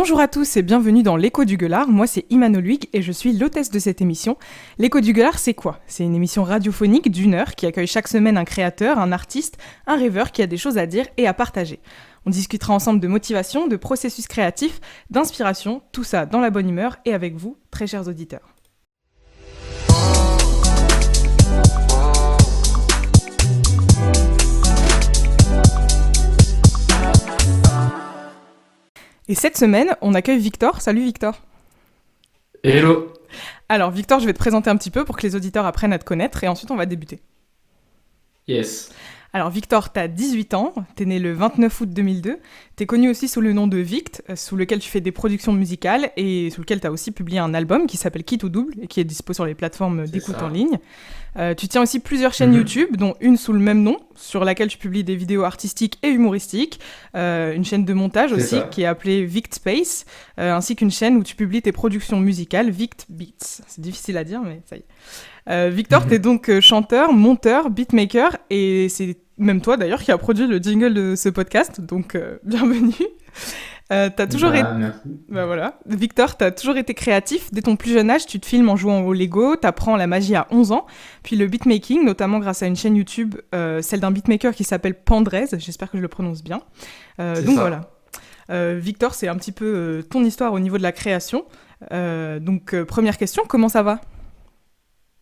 Bonjour à tous et bienvenue dans l'Écho du Gueulard. Moi c'est Iman Olwig et je suis l'hôtesse de cette émission. L'Écho du Gueulard, c'est quoi ? C'est une émission radiophonique d'1 heure qui accueille chaque semaine un créateur, un artiste, un rêveur qui a des choses à dire et à partager. On discutera ensemble de motivation, de processus créatif, d'inspiration, tout ça dans la bonne humeur et avec vous, très chers auditeurs. Et cette semaine, on accueille Victor. Salut Victor. Hello. Alors Victor, je vais te présenter un petit peu pour que les auditeurs apprennent à te connaître et ensuite on va débuter. Yes. Alors Victor, t'as 18 ans, t'es né le 29 août 2002, t'es connu aussi sous le nom de Vict, sous lequel tu fais des productions musicales et sous lequel t'as aussi publié un album qui s'appelle Qui tout double et qui est dispo sur les plateformes d'écoute en ligne. Tu tiens aussi plusieurs chaînes YouTube, dont une sous le même nom, sur laquelle tu publies des vidéos artistiques et humoristiques, une chaîne de montage aussi qui est appelée Vict Space, ainsi qu'une chaîne où tu publies tes productions musicales, Vict Beats. C'est difficile à dire, mais ça y est. Victor, t'es donc chanteur, monteur, beatmaker, et c'est même toi d'ailleurs qui a produit le jingle de ce podcast, donc bienvenue. T'as toujours été... Merci. voilà. Victor, t'as toujours été créatif. Dès ton plus jeune âge, tu te filmes en jouant au Lego, t'apprends la magie à 11 ans, puis le beatmaking, notamment grâce à une chaîne YouTube, celle d'un beatmaker qui s'appelle Pandrez, j'espère que je le prononce bien. Donc voilà. Victor, c'est un petit peu ton histoire au niveau de la création. Donc première question, comment ça va ?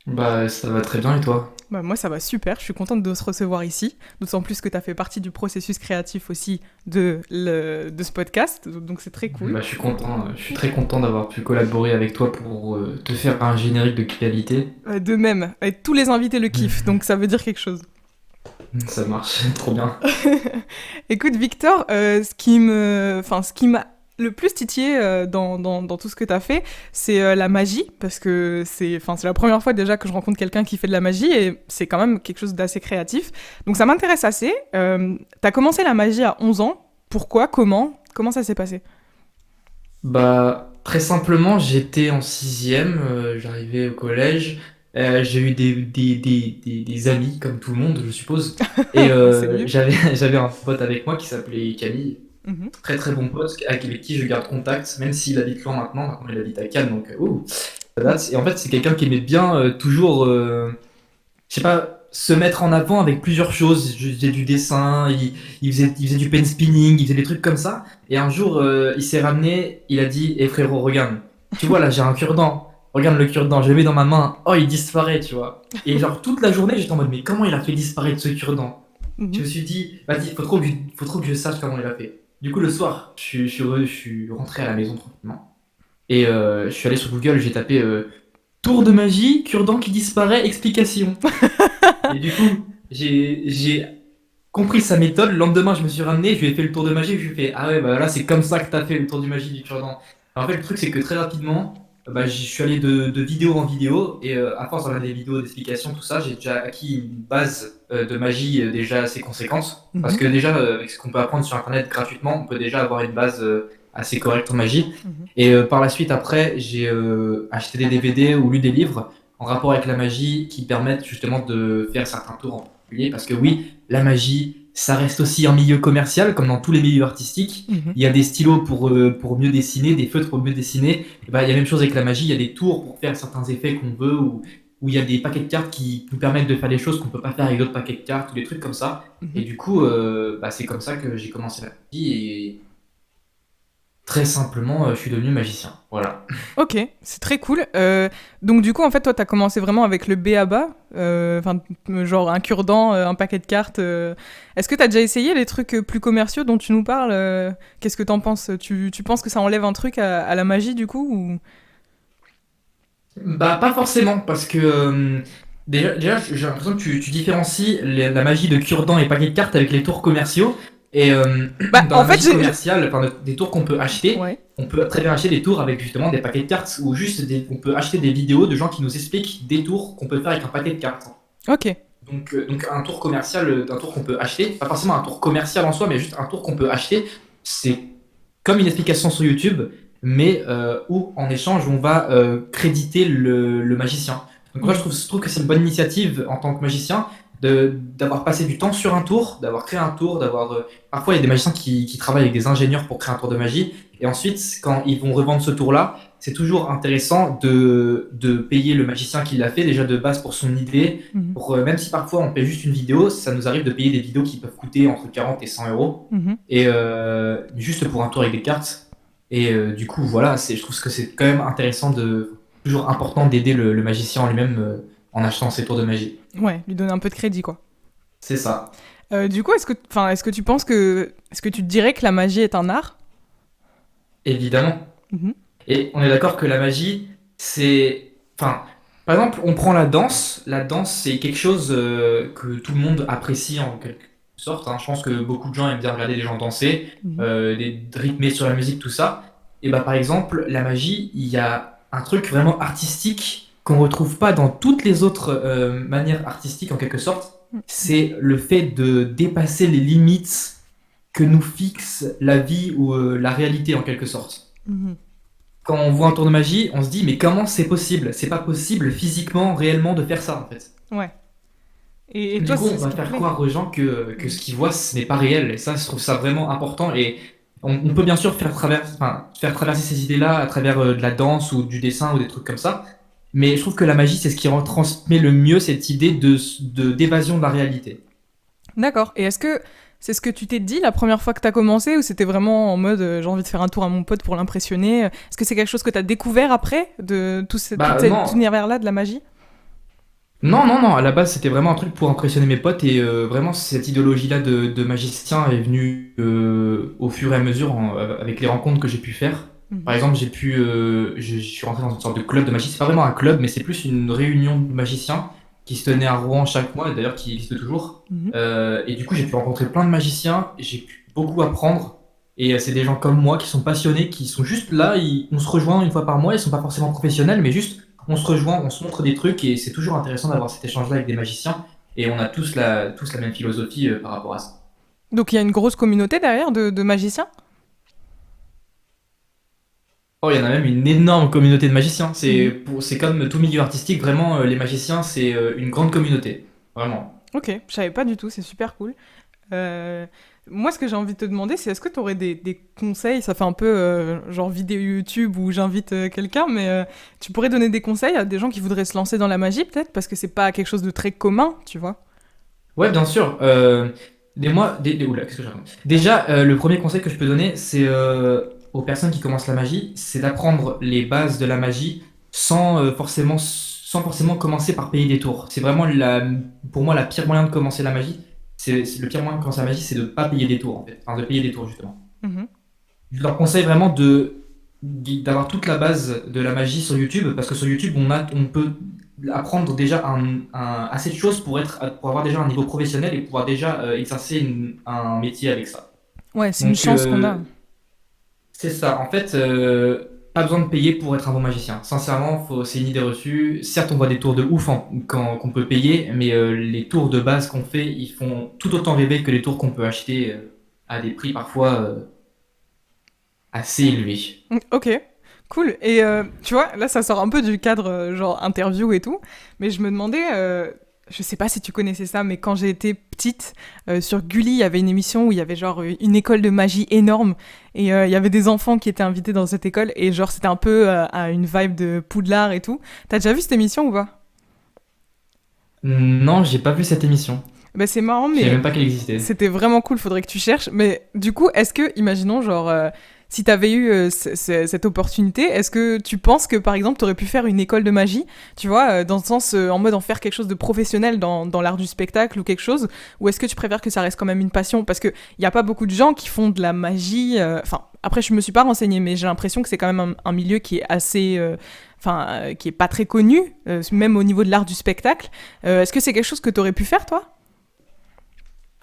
Bah, ça va très bien et toi ? Bah, moi, ça va super. Je suis contente de se recevoir ici. D'autant plus que tu as fait partie du processus créatif aussi de ce podcast. Donc, c'est très cool. Bah, je suis content. Je suis très content d'avoir pu collaborer avec toi pour te faire un générique de qualité. De même. Et tous les invités le kiffent. Donc, ça veut dire quelque chose. Ça marche. Trop bien. Écoute, Victor, ce qui m'a le plus titillé dans tout ce que tu as fait, c'est la magie, parce que c'est la première fois déjà que je rencontre quelqu'un qui fait de la magie, et c'est quand même quelque chose d'assez créatif. Donc ça m'intéresse assez. Tu as commencé la magie à 11 ans. Pourquoi ? Comment ça s'est passé ? Bah, très simplement, j'étais en 6e, j'arrivais au collège. J'ai eu des amis, comme tout le monde, je suppose. Et j'avais un pote avec moi qui s'appelait Camille. Très très bon pote avec qui je garde contact, même s'il habite loin maintenant il habite à Cannes, donc ça date. Et en fait, c'est quelqu'un qui aimait bien toujours, je sais pas, se mettre en avant avec plusieurs choses. Il faisait du dessin, il faisait du pen spinning, il faisait des trucs comme ça. Et un jour, il s'est ramené, il a dit: Eh frérot, regarde, tu vois là, j'ai un cure-dent. Regarde le cure-dent, je le mets dans ma main, oh il disparaît, tu vois. Et genre toute la journée, j'étais en mode: Mais comment il a fait disparaître ce cure-dent ? Je me suis dit: Vas-y, faut trop que je sache comment il a fait. Du coup, le soir, je suis rentré à la maison tranquillement. Et je suis allé sur Google, j'ai tapé tour de magie, cure-dent qui disparaît, explication. Et du coup, j'ai compris sa méthode. Le lendemain, je me suis ramené, je lui ai fait le tour de magie. Je lui ai fait: Ah ouais, bah là, c'est comme ça que t'as fait le tour de magie du cure-dent. En fait, le truc, c'est que très rapidement, bah, je suis allé de vidéo en vidéo. Et à force de regarder des vidéos d'explication, tout ça, j'ai déjà acquis une base de magie déjà assez conséquente. Parce que déjà, avec ce qu'on peut apprendre sur Internet gratuitement, on peut déjà avoir une base assez correcte en magie. Et par la suite, après, j'ai acheté des DVD ou lu des livres en rapport avec la magie qui permettent justement de faire certains tours en particulier. Parce que oui, la magie, ça reste aussi un milieu commercial, comme dans tous les milieux artistiques. Il y a des stylos pour mieux dessiner, des feutres pour mieux dessiner. Et bah, il y a la même chose avec la magie, il y a des tours pour faire certains effets qu'on veut, ou il y a des paquets de cartes qui nous permettent de faire des choses qu'on ne peut pas faire avec d'autres paquets de cartes, ou des trucs comme ça. Et du coup, bah, c'est comme ça que j'ai commencé la magie, et très simplement, je suis devenu magicien. Voilà. Ok, c'est très cool. Donc du coup, en fait, toi, t'as commencé vraiment avec le B.A.-ba, genre un cure-dent, un paquet de cartes. Est-ce que t'as déjà essayé les trucs plus commerciaux dont tu nous parles ? Qu'est-ce que t'en penses ? Tu penses que ça enlève un truc à la magie, du coup ou... Bah, pas forcément, parce que déjà j'ai l'impression que tu différencies la magie de cure-dent et paquets de cartes avec les tours commerciaux. Et dans en la fait, magie commerciale, enfin, des tours qu'on peut acheter, Ouais. on peut très bien acheter des tours avec justement des paquets de cartes, ou juste on peut acheter des vidéos de gens qui nous expliquent des tours qu'on peut faire avec un paquet de cartes. Ok. Donc un tour commercial, un tour qu'on peut acheter, pas forcément un tour commercial en soi, mais juste un tour qu'on peut acheter, c'est comme une explication sur YouTube, mais où en échange on va créditer le magicien. Donc moi je trouve que c'est une bonne initiative en tant que magicien, d'avoir passé du temps sur un tour, d'avoir créé un tour, parfois, il y a des magiciens qui travaillent avec des ingénieurs pour créer un tour de magie. Et ensuite, quand ils vont revendre ce tour-là, c'est toujours intéressant de payer le magicien qui l'a fait, déjà de base pour son idée. Mhm. Même si parfois on paye juste une vidéo, ça nous arrive de payer des vidéos qui peuvent coûter entre 40 et 100 euros. Mhm. Et juste pour un tour avec des cartes. Et du coup, voilà, je trouve que c'est quand même intéressant toujours important d'aider le magicien en lui-même en achetant ses tours de magie. Ouais, lui donner un peu de crédit, quoi. C'est ça. Du coup, est-ce que tu penses que... Est-ce que tu te dirais que la magie est un art? Évidemment. Mhm. Et on est d'accord que la magie, c'est... Enfin, par exemple, on prend la danse. La danse, c'est quelque chose que tout le monde apprécie en quelque sorte, hein. Je pense que beaucoup de gens aiment bien regarder les gens danser, Mhm. rythmer sur la musique, tout ça. Et bah, par exemple, la magie, il y a un truc vraiment artistique qu'on retrouve pas dans toutes les autres manières artistiques en quelque sorte. C'est le fait de dépasser les limites que nous fixe la vie ou la réalité en quelque sorte. Mhm. Quand on voit un tour de magie, on se dit mais comment c'est possible? C'est pas possible physiquement, réellement de faire ça en fait. Ouais. Et Du toi, coup, on c'est ce va qui te faire plaît? croire aux gens que ce qu'ils voient ce n'est pas réel. Et ça, je trouve ça vraiment important. Et on peut bien sûr faire traverser ces idées-là à travers de la danse ou du dessin ou des trucs comme ça. Mais je trouve que la magie, c'est ce qui transmet le mieux cette idée d'évasion de la réalité. D'accord. Et est-ce que c'est ce que tu t'es dit la première fois que t'as commencé ou c'était vraiment en mode j'ai envie de faire un tour à mon pote pour l'impressionner? Est-ce que c'est quelque chose que t'as découvert après de tout Bah cet non, univers-là de la magie? non, non, non, à la base c'était vraiment un truc pour impressionner mes potes et vraiment cette idéologie-là de magicien est venue au fur et à mesure avec les rencontres que j'ai pu faire. Par Mhm. exemple, je suis rentré dans une sorte de club de magie. C'est pas vraiment un club, mais c'est plus une réunion de magiciens qui se tenait à Rouen chaque mois, et d'ailleurs qui existe toujours. Mhm. Et du coup, j'ai pu rencontrer plein de magiciens, j'ai pu beaucoup apprendre. Et c'est des gens comme moi qui sont passionnés, qui sont juste là, on se rejoint une fois par mois, ils sont pas forcément professionnels, mais juste on se rejoint, on se montre des trucs et c'est toujours intéressant d'avoir cet échange-là avec des magiciens. Et on a tous la même philosophie par rapport à ça. Donc il y a une grosse communauté derrière de magiciens? Oh, il y en a même une énorme communauté de magiciens. Mhm. C'est comme tout milieu artistique, vraiment, les magiciens, c'est une grande communauté. Vraiment. Ok, je savais pas du tout, c'est super cool. Euh, Moi, ce que j'ai envie de te demander, c'est est-ce que tu aurais des conseils? Ça fait un peu genre vidéo YouTube où j'invite quelqu'un, mais tu pourrais donner des conseils à des gens qui voudraient se lancer dans la magie, peut-être, parce que c'est pas quelque chose de très commun, tu vois? Ouais, bien sûr. Oula, qu'est-ce que je raconte? Déjà, le premier conseil que je peux donner, c'est aux personnes qui commencent la magie, c'est d'apprendre les bases de la magie sans forcément commencer par payer des tours. C'est vraiment pour moi la pire moyen de commencer la magie. Le pire moyen de commencer la magie, c'est de ne pas payer des tours en fait. Enfin, de payer des tours justement. Mhm. Je leur conseille vraiment d'avoir toute la base de la magie sur YouTube, parce que sur YouTube, on peut apprendre déjà assez de choses pour avoir déjà un niveau professionnel et pouvoir déjà exercer un métier avec ça. Ouais, c'est une Donc, chance qu'on a. c'est ça. En fait, pas besoin de payer pour être un bon magicien. Sincèrement, c'est une idée reçue. Certes, on voit des tours de ouf qu'on peut payer, mais les tours de base qu'on fait, ils font tout autant rêver que les tours qu'on peut acheter à des prix parfois assez élevés. Ok, cool. Et tu vois, là, ça sort un peu du cadre genre interview et tout, mais je me demandais, je sais pas si tu connaissais ça, mais quand j'ai été petite, sur Gulli, il y avait une émission où il y avait genre une école de magie énorme, et il y avait des enfants qui étaient invités dans cette école, et genre c'était un peu à une vibe de Poudlard et tout. T'as déjà vu cette émission ou pas? Non, j'ai pas vu cette émission. Ben c'est marrant, Je savais mais même pas qu'elle existait. c'était vraiment cool, faudrait que tu cherches. Mais du coup, est-ce que, imaginons, genre, si t'avais eu cette opportunité, est-ce que tu penses que, par exemple, t'aurais pu faire une école de magie, tu vois, dans le sens, en mode en faire quelque chose de professionnel dans l'art du spectacle ou quelque chose, ou est-ce que tu préfères que ça reste quand même une passion? Parce qu'il n'y a pas beaucoup de gens qui font de la magie. Enfin, après, je me suis pas renseignée, mais j'ai l'impression que c'est quand même un milieu qui est assez. Enfin, qui est pas très connu, même au niveau de l'art du spectacle. Est-ce que c'est quelque chose que t'aurais pu faire, toi?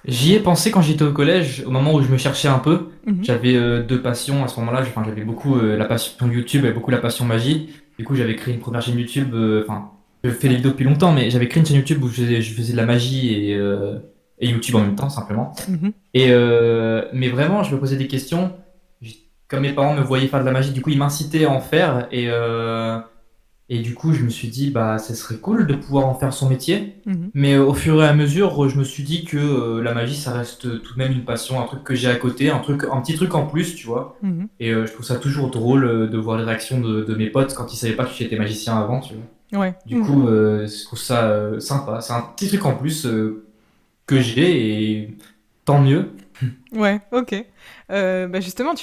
J'y ai pensé quand j'étais au collège, au moment où je me cherchais un peu. Mhm. J'avais deux passions à ce moment-là. J'avais beaucoup la passion YouTube et beaucoup la passion magie. Du coup, j'avais créé une première chaîne YouTube. Enfin, je fais des vidéos depuis longtemps, mais j'avais créé une chaîne YouTube où je faisais de la magie et YouTube en même temps, simplement. Mhm. Mais vraiment, je me posais des questions. Comme mes parents me voyaient faire de la magie, du coup, ils m'incitaient à en faire. Et du coup, je me suis dit, bah, ça serait cool de pouvoir en faire son métier. Mhm. Mais au fur et à mesure, je me suis dit que la magie, ça reste tout de même une passion, un truc que j'ai à côté, un petit truc en plus, tu vois. Mhm. Et je trouve ça toujours drôle de voir les réactions de mes potes quand ils savaient pas que j'étais magicien avant, tu vois. Ouais. Du Mhm. coup, je trouve ça sympa. C'est un petit truc en plus que j'ai et tant mieux. Ouais, ok. Bah justement,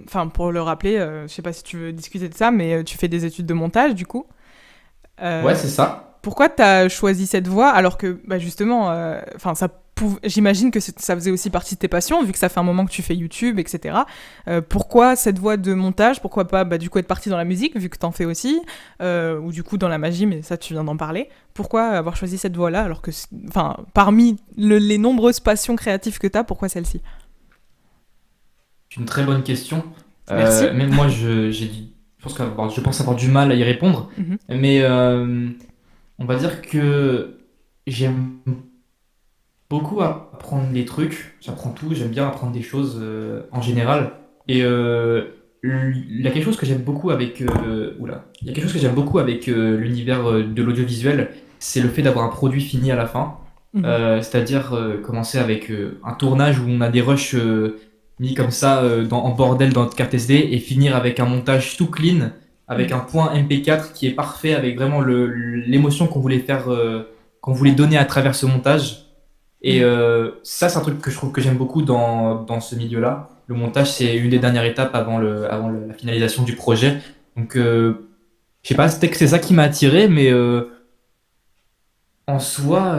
enfin, pour le rappeler, je sais pas si tu veux discuter de ça, mais tu fais des études de montage, du coup. Ouais, Euh, c'est ça. Pourquoi tu as choisi cette voie alors que, bah justement, enfin, j'imagine que ça faisait aussi partie de tes passions, vu que ça fait un moment que tu fais YouTube, etc. Pourquoi cette voie de montage? Pourquoi pas, bah, du coup, être parti dans la musique, vu que t'en fais aussi, ou du coup dans la magie, mais ça, tu viens d'en parler. Pourquoi avoir choisi cette voie-là alors que, enfin, parmi les nombreuses passions créatives que t'as, pourquoi celle-ci? C'est une très bonne question. Merci. Même moi, je pense avoir du mal à y répondre. Mhm. Mais on va dire que j'aime beaucoup apprendre des trucs. J'apprends tout. J'aime bien apprendre des choses en général. Et il y a quelque chose que j'aime beaucoup avec, il y a quelque chose que j'aime beaucoup avec l'univers de l'audiovisuel, c'est le fait d'avoir un produit fini à la fin. Mhm. C'est-à-dire commencer avec un tournage où on a des rushs mis comme ça en bordel dans notre carte SD et finir avec un montage tout clean, avec Mhm. un point MP4 qui est parfait, avec vraiment l'émotion qu'on voulait faire, qu'on voulait donner à travers ce montage. Et Mhm. ça, c'est un truc que je trouve que j'aime beaucoup dans ce milieu-là. Le montage, c'est une des dernières étapes la finalisation du projet. Donc, je sais pas, peut-être que c'est ça qui m'a attiré, mais en soi,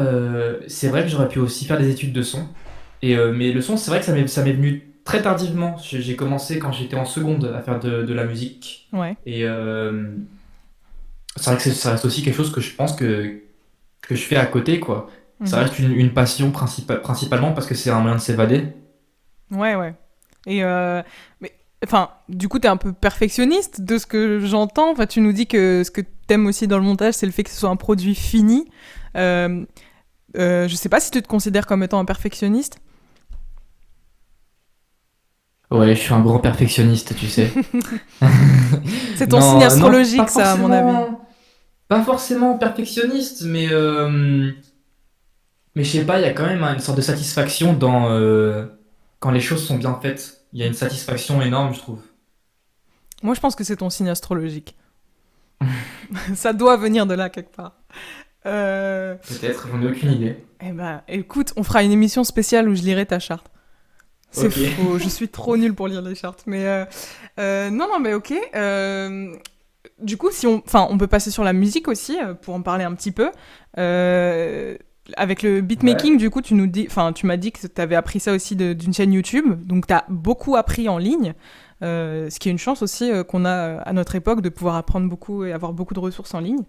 c'est vrai que j'aurais pu aussi faire des études de son. Mais le son, c'est vrai que ça m'est venu très tardivement. J'ai commencé quand j'étais en seconde à faire de la musique. Ouais. Et c'est vrai que ça reste aussi quelque chose que je pense que je fais à côté, quoi. Ça Mhm. reste une passion principalement parce que c'est un moyen de s'évader. Ouais, ouais. Et mais enfin, du coup, t'es un peu perfectionniste de ce que j'entends. Enfin, tu nous dis que ce que t'aimes aussi dans le montage, c'est le fait que ce soit un produit fini. Euh, je sais pas si tu te considères comme étant un perfectionniste. Ouais, je suis un grand perfectionniste, tu sais. C'est ton signe Non, non, pas astrologique, ça, à mon avis. forcément, pas forcément perfectionniste, mais je sais pas, il y a quand même une sorte de satisfaction quand les choses sont bien faites. Il y a une satisfaction énorme, je trouve. Moi, je pense que c'est ton signe astrologique. Ça doit venir de là quelque part. Euh, Peut-être, j'en ai aucune idée. eh ben, écoute, on fera une émission spéciale où je lirai ta charte. C'est Ok. faux, je suis trop nulle pour lire les chartes. Mais non, non, mais ok. Du coup, si enfin, on peut passer sur la musique aussi pour en parler un petit peu. Euh, Avec le Ouais. beatmaking, du coup, enfin, tu m'as dit que tu avais appris ça aussi d'une chaîne YouTube. Donc, tu as beaucoup appris en ligne. Ce qui est une chance aussi qu'on a à notre époque de pouvoir apprendre beaucoup et avoir beaucoup de ressources en ligne.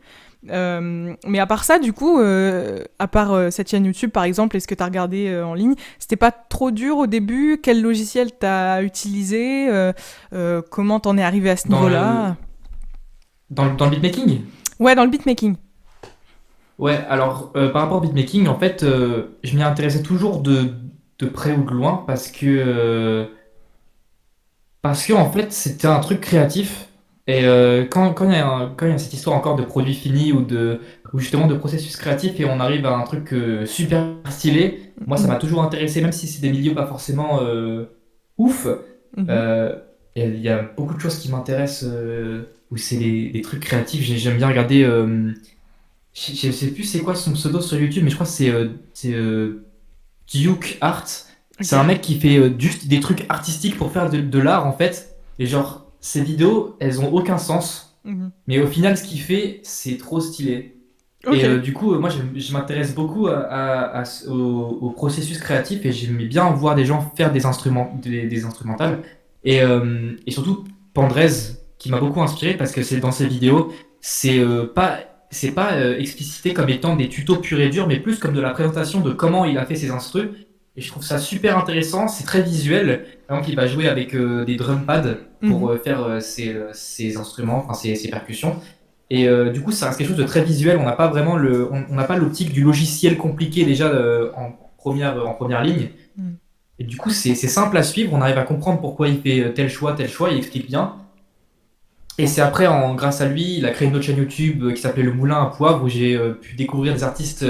Mais à part ça, du coup, à part cette chaîne YouTube par exemple, et ce que tu as regardé en ligne, c'était pas trop dur au début? Quel logiciel t'as utilisé? Comment t'en es arrivé à ce Dans niveau-là? le, dans le beatmaking? Ouais, dans le beatmaking. Ouais, alors par rapport au beatmaking, en fait, je m'y intéressais toujours de près ou de loin parce que en fait, c'était un truc créatif. Et quand il y a cette histoire encore de produits finis ou justement de processus créatif et on arrive à un truc super stylé, moi ça Mhm. m'a toujours intéressé, même si c'est des milieux pas forcément ouf. Mhm. euh, il y a beaucoup de choses qui m'intéressent où c'est les trucs créatifs. J'aime bien regarder. Je sais plus c'est quoi son pseudo sur YouTube, mais je crois que c'est Duke Art. C'est un Ok. mec qui fait juste des trucs artistiques pour faire de l'art en fait. Et genre, ses vidéos, elles ont aucun sens. Mhm. Mais au final, ce qu'il fait, c'est trop stylé. Et Ok. du coup, moi, je m'intéresse beaucoup au processus créatif et j'aimais bien voir des gens faire des instrumentales. Et surtout, Pandrez, qui m'a beaucoup inspiré parce que c'est dans ses vidéos, c'est pas explicité comme étant des tutos purs et durs, mais plus comme de la présentation de comment il a fait ses instrus. Et je trouve ça super intéressant, c'est très visuel. Par exemple, il va jouer avec des drum pads pour Mhm. faire ses instruments, enfin ses percussions. Et du coup, ça reste quelque chose de très visuel. On n'a pas vraiment on n'a pas l'optique du logiciel compliqué déjà en première ligne. Mhm. Et du coup, c'est simple à suivre. On arrive à comprendre pourquoi il fait tel choix, il explique bien. Et c'est après, grâce à lui, il a créé une autre chaîne YouTube qui s'appelait Le Moulin à Poivre, où j'ai pu découvrir des artistes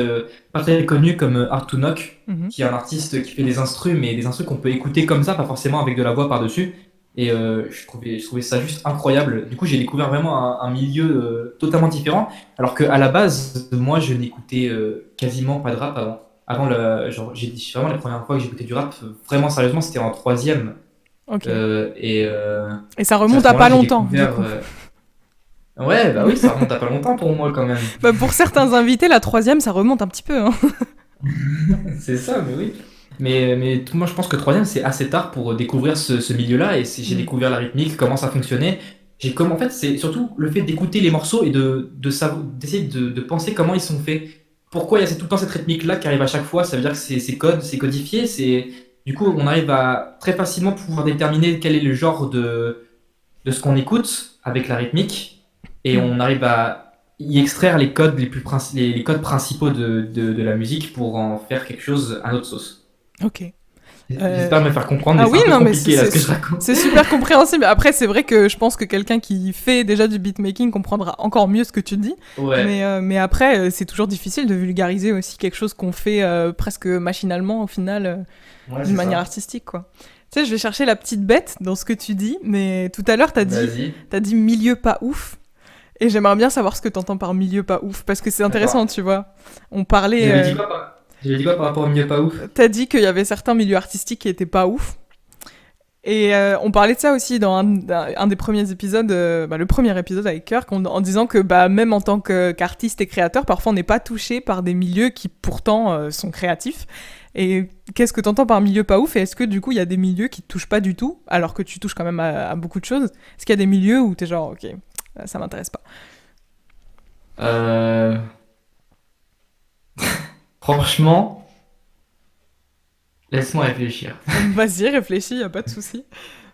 pas très connus comme Art to Knock, Mhm. qui est un artiste qui fait des instrus, mais des instrus qu'on peut écouter comme ça, pas forcément avec de la voix par-dessus. Et je trouvais ça juste incroyable. Du coup, j'ai découvert vraiment un milieu totalement différent, alors qu'à la base, moi, je n'écoutais quasiment pas de rap avant. Genre, vraiment la première fois que j'écoutais du rap, vraiment sérieusement, c'était en troisième. Ok. Et Et ça c'est à remonte ce à moment-là pas que j'ai longtemps, du découvert. coup. Ouais, bah oui, ça remonte à pas longtemps pour moi quand même. Bah, pour certains invités, la troisième, ça remonte un petit peu, hein. C'est ça, mais oui. Mais moi je pense que troisième c'est assez tard pour découvrir ce milieu-là et j'ai Mm. découvert la rythmique, comment ça fonctionnait. En fait, c'est surtout le fait d'écouter les morceaux et d'essayer de penser comment ils sont faits. Pourquoi il y a tout le temps cette rythmique-là qui arrive à chaque fois, ça veut dire que c'est codifié, du coup on arrive à très facilement pouvoir déterminer quel est le genre de ce qu'on écoute avec la rythmique et Mm. on arrive à y extraire les codes les codes principaux de la musique pour en faire quelque chose à notre sauce. Ok. Euh, J'espère me faire comprendre, mais Ah c'est oui, un peu non, mais compliqué là ce que je raconte. c'est super compréhensible. Après, c'est vrai que je pense que quelqu'un qui fait déjà du beatmaking comprendra encore mieux ce que tu dis. Ouais, Mais après, c'est toujours difficile de vulgariser aussi quelque chose qu'on fait presque machinalement au final, ouais, d'une c'est manière ça. artistique, quoi. Tu sais, je vais chercher la petite bête dans ce que tu dis, mais tout à l'heure, Vas-y. t'as dit milieu pas ouf. Et j'aimerais bien savoir ce que t'entends par milieu pas ouf, parce que c'est intéressant, D'accord. tu vois. On parlait, J'avais dit quoi par rapport au milieu pas ouf? t'as dit qu'il y avait certains milieux artistiques qui étaient pas ouf. Et on parlait de ça aussi dans un des premiers épisodes, le premier épisode avec Kirk, en disant que même en tant qu'artiste et créateur, parfois on n'est pas touché par des milieux qui pourtant sont créatifs. Et qu'est-ce que t'entends par milieu pas ouf? Et est-ce que du coup il y a des milieux qui te touchent pas du tout, alors que tu touches quand même à beaucoup de choses? Est-ce qu'il y a des milieux où t'es genre, ok, ça m'intéresse pas? Euh, Franchement, laisse-moi réfléchir. Vas-y, réfléchis, y a pas de souci.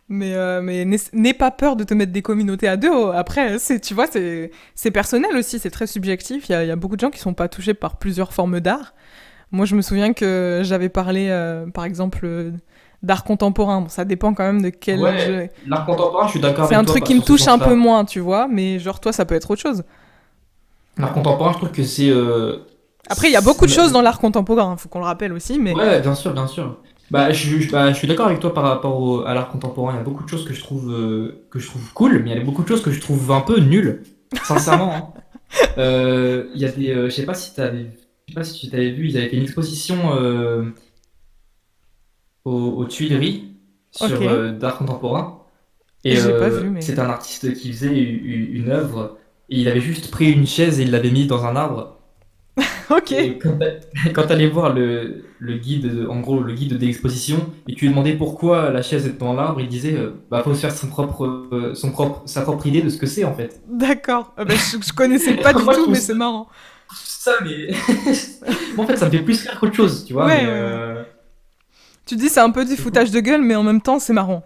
Mais n'aie pas peur de te mettre des communautés à deux. Après, tu vois, c'est personnel aussi, c'est très subjectif. Il y a beaucoup de gens qui sont pas touchés par plusieurs formes d'art. Moi, je me souviens que j'avais parlé, par exemple, d'art contemporain. Bon, ça dépend quand même de quel Ouais, jeu. l'art contemporain, je suis d'accord C'est avec un toi truc qui me sur ce touche un peu sens-là. moins, tu vois. Mais genre, toi, ça peut être autre chose. L'art contemporain, je trouve que Après, il y a beaucoup de choses dans l'art contemporain, faut qu'on le rappelle aussi. Mais Ouais, bien sûr, bien sûr. Je suis d'accord avec toi par rapport à l'art contemporain. Il y a beaucoup de choses que je trouve cool, mais il y a beaucoup de choses que je trouve un peu nulles, sincèrement, hein. Il y a je sais pas si je sais pas si tu t'avais vu, ils avaient fait une exposition aux Tuileries ok, d'art contemporain. Et j'ai pas vu, mais c'est un artiste qui faisait une œuvre, et il avait juste pris une chaise et il l'avait mise dans un arbre. ok, Et quand t'allais voir le guide, en gros le guide de l'exposition, et tu lui demandais pourquoi la chaise est dans l'arbre, il disait bah faut se faire sa propre idée de ce que c'est en fait. d'accord. Je connaissais pas du Moi je tout, trouve mais c'est marrant. ça, mais moi en fait ça me fait plus rire qu'autre chose, tu vois, Ouais, mais ouais, ouais. Tu dis c'est un peu du c'est cool. foutage de gueule, mais en même temps, c'est marrant.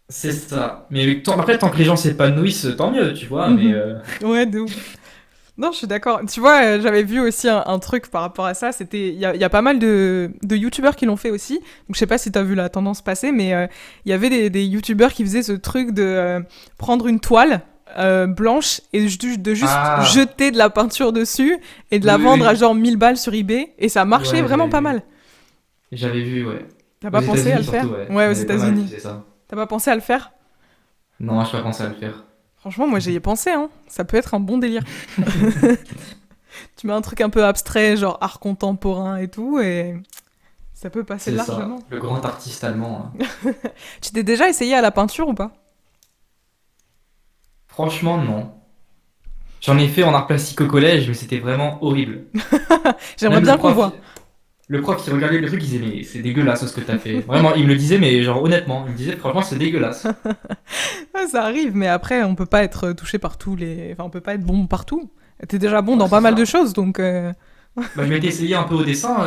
C'est ça. Mais après, tant que les gens s'épanouissent, tant mieux, tu vois, mais Mhm. Ouais, de ouf. Non, je suis d'accord. Tu vois, j'avais vu aussi un truc par rapport à ça. Il y a pas mal de youtubeurs qui l'ont fait aussi. Donc, je sais pas si t'as vu la tendance passer, mais il y avait des youtubeurs qui faisaient ce truc de prendre une toile blanche et de juste Ah, jeter de la peinture dessus et de oui, la oui, vendre à oui. genre 1000 balles sur eBay. Et ça marchait Ouais, vraiment j'avais pas vu. mal. J'avais vu, ouais. T'as Aux pas pensé à États-Unis le faire? surtout, ouais. Ouais, aux Il y en avait pas mal qui États-Unis. faisaient ça. T'as pas pensé à le faire? Non, je pas pensé à le faire. Franchement, moi j'y ai pensé, hein. Ça peut être un bon délire. Tu mets un truc un peu abstrait, genre art contemporain et tout, et ça peut passer C'est ça, largement. le grand artiste allemand, hein. Tu t'es déjà essayé à la peinture ou pas? Franchement, non. J'en ai fait en art plastique au collège, mais c'était vraiment horrible. J'aimerais Même bien qu'on voit. le prof qui regardait le truc, il disait mais c'est dégueulasse ce que t'as fait. Vraiment, il me le disait, mais genre honnêtement, il me disait franchement c'est dégueulasse. Ouais, ça arrive, mais après, on peut pas être touché par tous les. Enfin, on peut pas être bon partout. T'es déjà bon Ouais, dans c'est pas mal de ça. choses, donc. Bah, je m'étais essayé un peu au dessin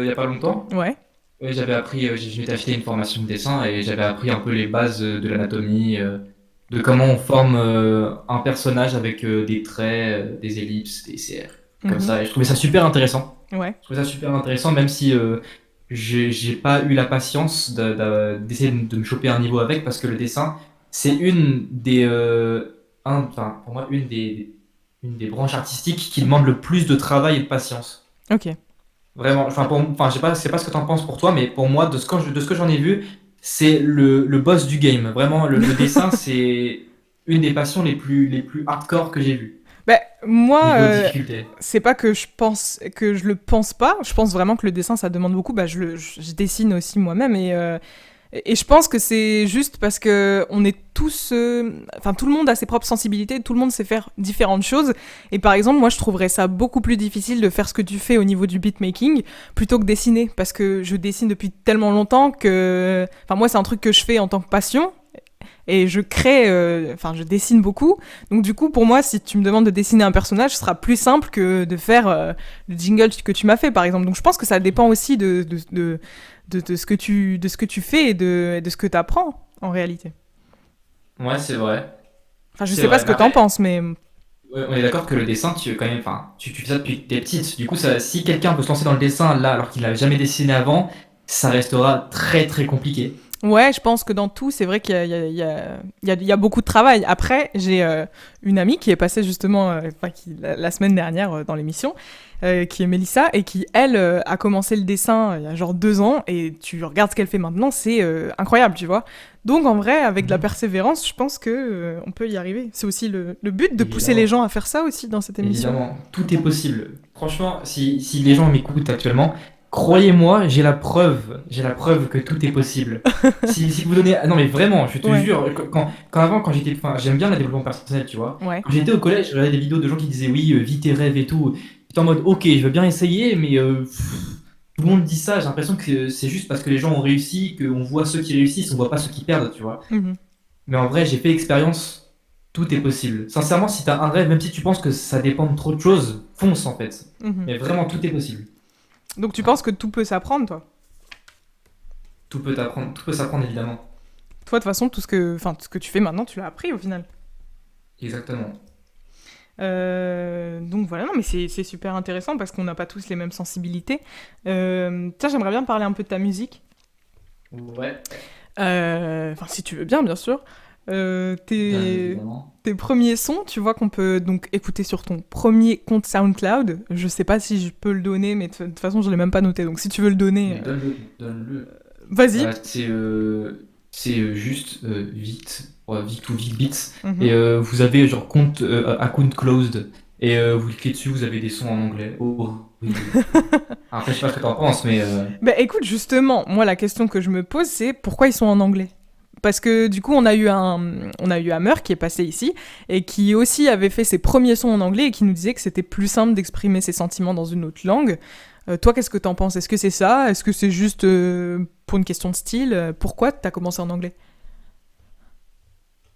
il y a pas longtemps. Ouais. Ouais, j'avais appris, je m'étais acheté une formation de dessin et j'avais appris un peu les bases de l'anatomie, de comment on forme un personnage avec des traits, des ellipses, des cercles, comme Mhm. ça. Et je trouvais ça super intéressant. Ouais. Je trouvais ça super intéressant, même si j'ai pas eu la patience d'essayer de me choper un niveau avec, parce que le dessin, c'est une des enfin, pour moi, une des branches artistiques qui demande le plus de travail et de patience. Ok. Vraiment, enfin, je sais pas ce que t'en penses pour toi, mais pour moi, de ce que j'en ai vu, c'est le boss du game. Vraiment, le dessin, c'est une des passions les plus hardcore que j'ai vues, Ben, moi, niveau difficulté. c'est pas que je le pense pas. Je pense vraiment que le dessin, ça demande beaucoup. Bah, je dessine aussi moi-même et je pense que c'est juste parce que on est tous, enfin tout le monde a ses propres sensibilités, tout le monde sait faire différentes choses. Et par exemple, moi, je trouverais ça beaucoup plus difficile de faire ce que tu fais au niveau du beatmaking plutôt que dessiner, parce que je dessine depuis tellement longtemps que, enfin moi, c'est un truc que je fais en tant que passion. Et je crée, enfin je dessine beaucoup. Donc du coup, pour moi, si tu me demandes de dessiner un personnage, ce sera plus simple que de faire le jingle que tu m'as fait, par exemple. Donc je pense que ça dépend aussi de ce que tu fais et de ce que tu apprends, en réalité. Ouais, c'est vrai. Enfin, je C'est sais pas vrai. ce Mais que t'en après, penses, mais ouais, on est d'accord que le dessin, quand même, enfin, tu fais ça depuis que t'es petite. Du coup, ça, si quelqu'un veut se lancer dans le dessin là, alors qu'il n'a jamais dessiné avant, ça restera très très compliqué. ouais, je pense que dans tout, c'est vrai qu'il y a, il y a- il y a- il y a beaucoup de travail. Après, j'ai une amie qui est passée justement enfin, la semaine dernière dans l'émission, qui est Mélissa, et qui, elle, a commencé le dessin il y a genre 2 ans, et tu regardes ce qu'elle fait maintenant, c'est incroyable, tu vois. Donc en vrai, avec de la Mhm. persévérance, je pense que on peut y arriver. C'est aussi le but de pousser les Évidemment. gens à faire ça aussi dans cette émission. Évidemment, tout est possible. Franchement, si les gens m'écoutent actuellement, croyez-moi, j'ai la preuve que tout est possible. Si vous donnez, ah non mais vraiment, je te Ouais, jure, quand avant, quand j'étais, enfin, j'aime bien le développement personnel, tu vois. ouais. Quand j'étais au collège, je regardais des vidéos de gens qui disaient oui, vis tes rêves et tout. J'étais en mode, ok, je veux bien essayer, mais tout le monde dit ça. J'ai l'impression que c'est juste parce que les gens ont réussi, qu'on voit ceux qui réussissent, on voit pas ceux qui perdent, tu vois. Mhm, Mais en vrai, j'ai fait l'expérience, tout est possible. Sincèrement, si t'as un rêve, même si tu penses que ça dépend de trop de choses, fonce en fait. mhm. Mais vraiment, tout est possible. Donc tu penses que tout peut s'apprendre, toi? Tout peut s'apprendre évidemment. Toi, de toute façon, tout ce que tu fais maintenant, tu l'as appris au final. Exactement. Donc voilà, non, mais c'est super intéressant parce qu'on n'a pas tous les mêmes sensibilités. Tiens, j'aimerais bien parler un peu de ta musique. Ouais, Enfin, si tu veux bien, bien sûr. bien évidemment. Tes premiers sons, tu vois qu'on peut donc écouter sur ton premier compte SoundCloud. Je sais pas si je peux le donner, mais de toute façon, je l'ai même pas noté. Donc si tu veux le donner, Mais donne-le, donne-le. vas-y. C'est juste vite, Vic ou Vic Beats. Mhm. Et vous avez genre compte, account closed. Et vous cliquez dessus, vous avez des sons en anglais. Oh, oui. Après, je sais pas ce que t'en penses, mais Bah écoute, justement, moi la question que je me pose, c'est pourquoi ils sont en anglais? Parce que du coup, on a eu Hammer qui est passé ici et qui aussi avait fait ses premiers sons en anglais et qui nous disait que c'était plus simple d'exprimer ses sentiments dans une autre langue. Toi, qu'est-ce que t'en penses? Est-ce que c'est ça? Est-ce que c'est juste pour une question de style? Pourquoi t'as commencé en anglais?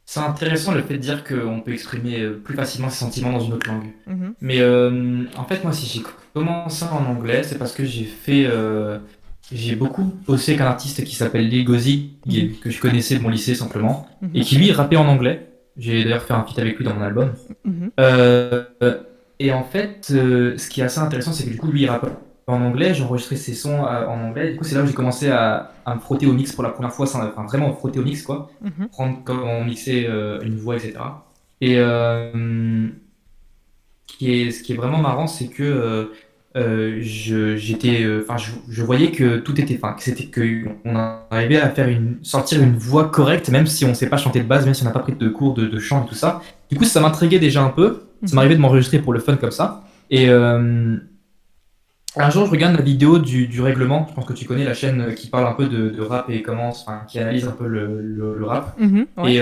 c'est intéressant le fait de dire qu'on peut exprimer plus facilement ses sentiments dans une autre langue. Mhm, Mais en fait, moi, si j'ai commencé en anglais, c'est parce que j'ai beaucoup bossé avec un artiste qui s'appelle Lil Gozy, mhm, que je connaissais de mon lycée simplement, et mhm, qui lui rappait en anglais. J'ai d'ailleurs fait un feat avec lui dans mon album. mhm, Euh, et en fait, ce qui est assez intéressant, c'est que du coup, lui, il rappe en anglais, j'ai enregistré ses sons en anglais. Du coup, c'est là où j'ai commencé à me frotter au mix pour la première fois, enfin vraiment me frotter au mix, quoi. mhm, Prendre comment mixer une voix, etc. Et ce qui est vraiment marrant, c'est que enfin, je voyais que tout était, enfin, que c'était que on arrivait à faire sortir une voix correcte, même si on sait pas chanter de base, même si on n'a pas pris de cours de chant et tout ça. Du coup, ça m'intriguait déjà un peu. Ça mhm. m'arrivait de m'enregistrer pour le fun comme ça. Et un jour, je regarde la vidéo du règlement. Je pense que tu connais la chaîne qui parle un peu de rap et comment, enfin, qui analyse un peu le rap. Mhm, ouais. Et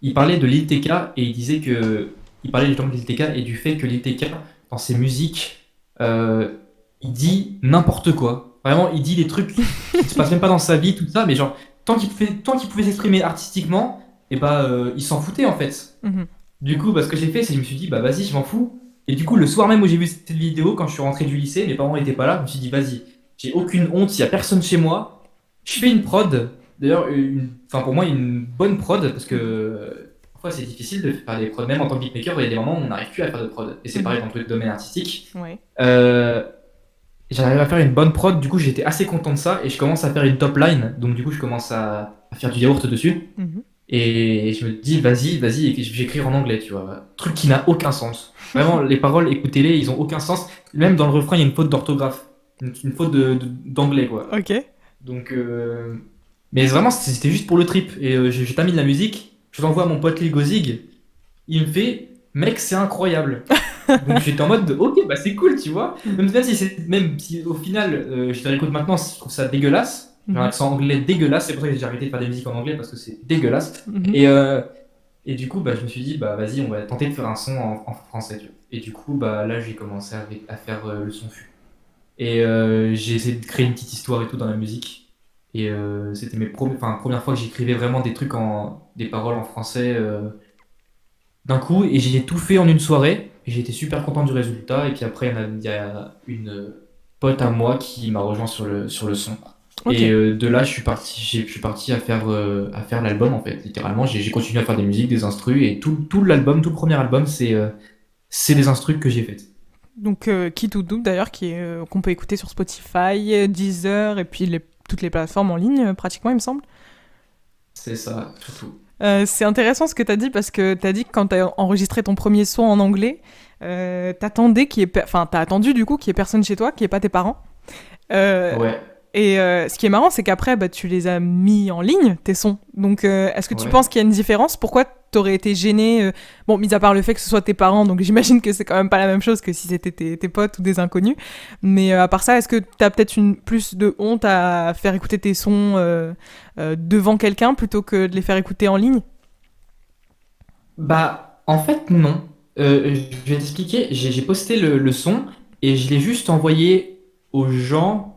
il parlait de Lil TK et il disait que. Il parlait justement de Lil TK et du fait que Lil TK, dans ses musiques, euh, il dit n'importe quoi. Vraiment, il dit des trucs qui ne se passent même pas dans sa vie, tout ça, mais genre, tant qu'il pouvait s'exprimer artistiquement, et bah, il s'en foutait en fait. Mhm, Du coup, bah, ce que j'ai fait, c'est que je me suis dit, bah vas-y, je m'en fous. Et du coup, le soir même où j'ai vu cette vidéo, quand je suis rentré du lycée, mes parents n'étaient pas là, je me suis dit, vas-y, j'ai aucune honte, il n'y a personne chez moi. Je fais une prod, d'ailleurs, enfin pour moi, une bonne prod, parce que parfois c'est difficile de faire des prods, même en tant que beatmaker, il y a des moments où on n'arrive plus à faire de prod. Et c'est mhm, pareil dans tout le domaine artistique. ouais. Euh, J'arrive à faire une bonne prod, du coup, j'étais assez content de ça, et je commence à faire une top line, donc du coup, je commence à faire du yaourt dessus. Mhm, Et je me dis, vas-y, et je vais écrire en anglais, tu vois. Truc qui n'a aucun sens. Vraiment, les paroles, écoutez-les, ils ont aucun sens. Même dans le refrain, il y a une faute d'orthographe. Une faute d'anglais, quoi. Ok. Donc, mais vraiment, c'était juste pour le trip. Et j'ai terminé la musique, je l'envoie à mon pote Lil Gozig. Il me fait, mec, c'est incroyable. Donc j'étais en mode, ok, bah c'est cool, tu vois. Mhm. Même si au final, je te réécoute maintenant, je trouve ça dégueulasse. J'ai un Mhm. accent anglais dégueulasse, c'est pour ça que j'ai arrêté de faire des musiques en anglais parce que c'est dégueulasse. Mhm. Et, euh, et du coup, bah, je me suis dit, bah vas-y, on va tenter de faire un son en français, tu vois. Et du coup, bah là, j'ai commencé à faire le son fût. Et j'ai essayé de créer une petite histoire et tout dans la musique. Et c'était première fois que j'écrivais vraiment des trucs des paroles en français d'un coup. Et j'ai tout fait en une soirée. Et j'ai été super content du résultat. Et puis après, il y a une pote à moi qui m'a rejoint sur le son. Et Ok. de là, je suis parti à faire l'album en fait. Littéralement, j'ai continué à faire des musiques, des instrus. Et tout l'album, tout le premier album, c'est des instrus que j'ai faites. Donc, Kit ou Double d'ailleurs, qu'on peut écouter sur Spotify, Deezer et puis toutes les plateformes en ligne, pratiquement, il me semble. C'est ça, surtout. C'est intéressant ce que tu as dit parce que tu as dit que quand tu as enregistré ton premier son en anglais, t'attendais enfin, t'as attendu du coup qu'il y ait personne chez toi, qu'il n'y ait pas tes parents. Euh, Ouais, et ce qui est marrant, c'est qu'après, bah, tu les as mis en ligne, tes sons. Donc, est-ce que tu ouais. penses qu'il y a une différence? Pourquoi t'aurais été gêné bon, mis à part le fait que ce soit tes parents, donc j'imagine que c'est quand même pas la même chose que si c'était tes potes ou des inconnus. Mais à part ça, est-ce que t'as peut-être plus de honte à faire écouter tes sons devant quelqu'un plutôt que de les faire écouter en ligne? Bah, en fait, non. Je vais t'expliquer. J'ai posté le son et je l'ai juste envoyé aux gens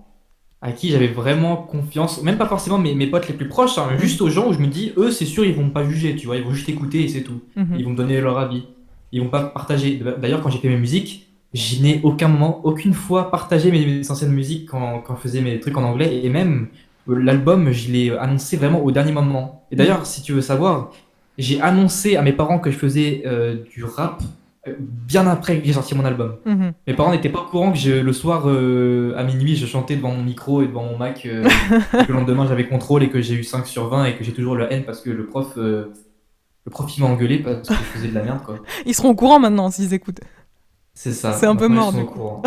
à qui j'avais vraiment confiance. Même pas forcément mes potes les plus proches, hein, Mhm. juste aux gens où je me dis, eux, c'est sûr, ils vont pas juger, tu vois. Ils vont juste écouter et c'est tout. Mhm. Ils vont me donner leur avis. Ils vont pas partager. D'ailleurs, quand j'ai fait mes musiques, je n'ai aucun moment, aucune fois partagé mes anciennes musiques quand je faisais mes trucs en anglais. Et même l'album, je l'ai annoncé vraiment au dernier moment. Et Mhm. d'ailleurs, si tu veux savoir, j'ai annoncé à mes parents que je faisais du rap bien après que j'ai sorti mon album. Mhm. Mes parents n'étaient pas au courant que le soir à minuit, je chantais devant mon micro et devant mon Mac et que le lendemain j'avais contrôle et que j'ai eu 5 sur 20 et que j'ai toujours le haine parce que le prof il m'a engueulé parce que je faisais de la merde quoi. Ils seront au courant maintenant s'ils écoutent. C'est C'est ça, un peu maintenant ils mort sont du au coup. courant.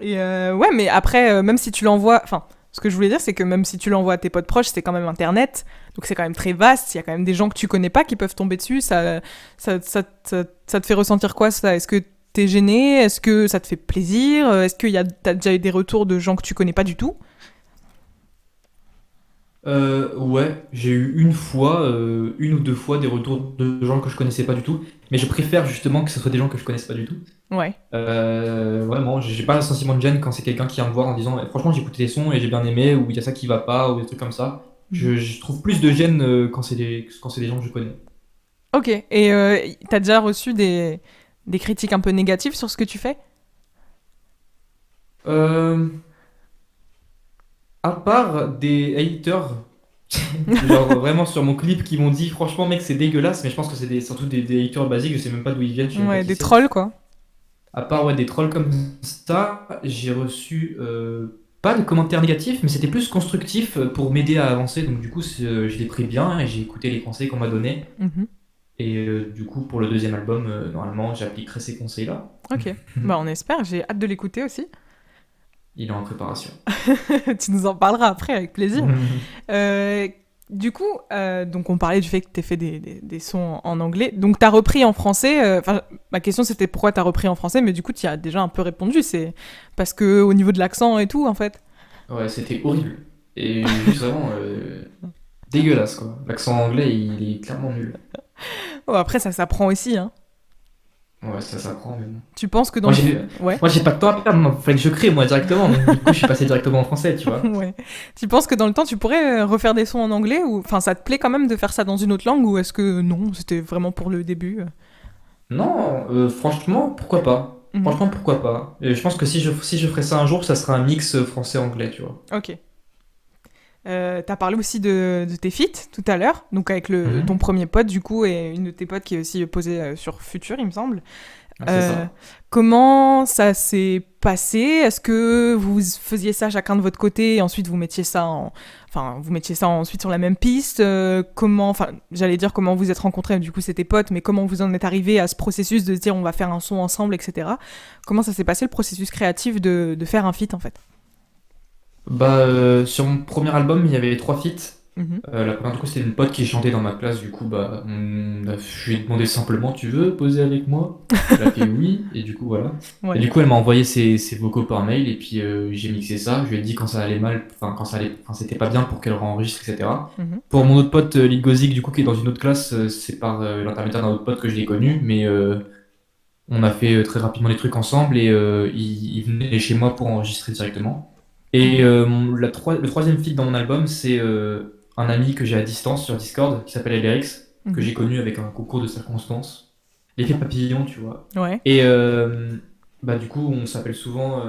Et ouais, mais après, même si tu l'envoies. Enfin, ce que je voulais dire, c'est que même si tu l'envoies à tes potes proches, c'est quand même Internet. Donc c'est quand même très vaste. Il y a quand même des gens que tu connais pas qui peuvent tomber dessus. Ça te fait ressentir quoi ça? Est-ce que t'es gêné? Est-ce que ça te fait plaisir? Est-ce que t'as déjà eu des retours de gens que tu connais pas du tout? Ouais, j'ai eu une ou deux fois des retours de gens que je connaissais pas du tout, mais je préfère justement que ce soit des gens que je connaisse pas du tout. Ouais. Vraiment, j'ai pas un sentiment de gêne quand c'est quelqu'un qui vient me voir en disant, eh, franchement, j'ai écouté tes sons et j'ai bien aimé, ou il y a ça qui va pas, ou des trucs comme ça. Mhm. Je trouve plus de gêne quand c'est des gens que je connais. Ok. Et t'as déjà reçu des critiques un peu négatives sur ce que tu fais? Euh, à part des haters, genre vraiment sur mon clip qui m'ont dit, franchement, mec, c'est dégueulasse, mais je pense que c'est surtout des haters basiques, je sais même pas d'où ils viennent, je sais même pas Ouais, qui des c'est. trolls, quoi. À part ouais, des trolls comme ça, j'ai reçu pas de commentaires négatifs, mais c'était plus constructif pour m'aider à avancer. Donc du coup, je l'ai pris bien et j'ai écouté les conseils qu'on m'a donnés. Mhm. Et du coup, pour le deuxième album, normalement, j'appliquerai ces conseils-là. Ok. Bah, on espère. J'ai hâte de l'écouter aussi. Il est en préparation. Tu nous en parleras après, avec plaisir. Euh, du coup, donc on parlait du fait que tu fait des sons en anglais. Donc tu as repris en français. Enfin, ma question c'était pourquoi tu as repris en français, mais du coup tu y as déjà un peu répondu. C'est parce que au niveau de l'accent et tout, en fait. Ouais, c'était horrible. Et juste vraiment dégueulasse, quoi. L'accent anglais, il est clairement nul. Oh, après, ça s'apprend aussi. Hein. Ouais, ça s'apprend, mais bon. Tu penses que dans Moi, le... j'ai, Ouais. moi, j'ai pas de temps à perdre, moi. Fallait que je crée, moi, directement. Donc, du coup, je suis passé directement en français, tu vois. Ouais. Tu penses que dans le temps, tu pourrais refaire des sons en anglais ou enfin, ça te plaît quand même de faire ça dans une autre langue ou est-ce que non, c'était vraiment pour le début Non, franchement, pourquoi pas? Mhm. Franchement, pourquoi pas? Et je pense que si je ferais ça un jour, ça sera un mix français-anglais, tu vois. Ok. T'as parlé aussi de tes feats tout à l'heure, donc avec ton Mhm. premier pote du coup et une de tes potes qui est aussi posée sur Future, il me semble. Ah, c'est Euh, ça. Comment ça s'est passé? Est-ce que vous faisiez ça chacun de votre côté et ensuite vous mettiez ça ensuite sur la même piste? J'allais dire comment vous êtes rencontrés, du coup c'était potes, mais comment vous en êtes arrivé à ce processus de se dire on va faire un son ensemble, etc. Comment ça s'est passé le processus créatif de faire un feat en fait? Sur mon premier album, il y avait trois feats. Mhm. La première, du coup, c'était une pote qui chantait dans ma classe. Du coup, je lui ai demandé simplement, tu veux poser avec moi? Elle a fait oui, et du coup, voilà. Et Ouais. du coup, elle m'a envoyé ses vocaux par mail, et puis j'ai mixé ça. Je lui ai dit quand ça allait mal, enfin, quand c'était pas bien pour qu'elle enregistre, etc. Mhm. Pour mon autre pote, Lil Gozik, du coup, qui est dans une autre classe, c'est par l'intermédiaire d'un autre pote que je l'ai connu, mais on a fait très rapidement des trucs ensemble, et il venait chez moi pour enregistrer directement. Et Mhm. le troisième feat dans mon album, c'est un ami que j'ai à distance sur Discord qui s'appelle LRX, que Mhm. j'ai connu avec un concours de circonstances. L'effet papillon, tu vois. Ouais. Et du coup, on s'appelle souvent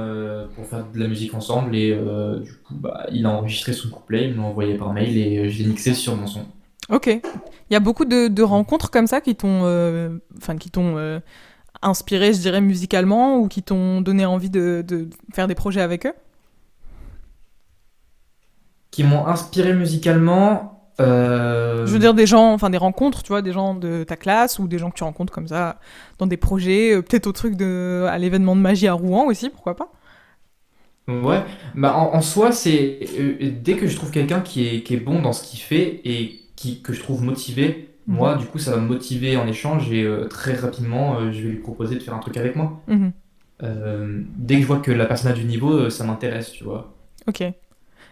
pour faire de la musique ensemble. Et du coup, il a enregistré son couplet, il me l'a envoyé par mail et je l'ai mixé sur mon son. Ok. Il y a beaucoup de rencontres comme ça qui t'ont inspiré, je dirais, musicalement ou qui t'ont donné envie de faire des projets avec eux? Qui m'ont inspiré musicalement. Je veux dire des gens, enfin des rencontres, tu vois, des gens de ta classe ou des gens que tu rencontres comme ça dans des projets, peut-être à l'événement de magie à Rouen aussi, pourquoi pas? Ouais, en soi, c'est dès que je trouve quelqu'un qui est bon dans ce qu'il fait et que je trouve motivé, Mhm. moi, du coup, ça va me motiver en échange et très rapidement, je vais lui proposer de faire un truc avec moi. Mhm. Dès que je vois que la personne a du niveau, ça m'intéresse, tu vois. Ok.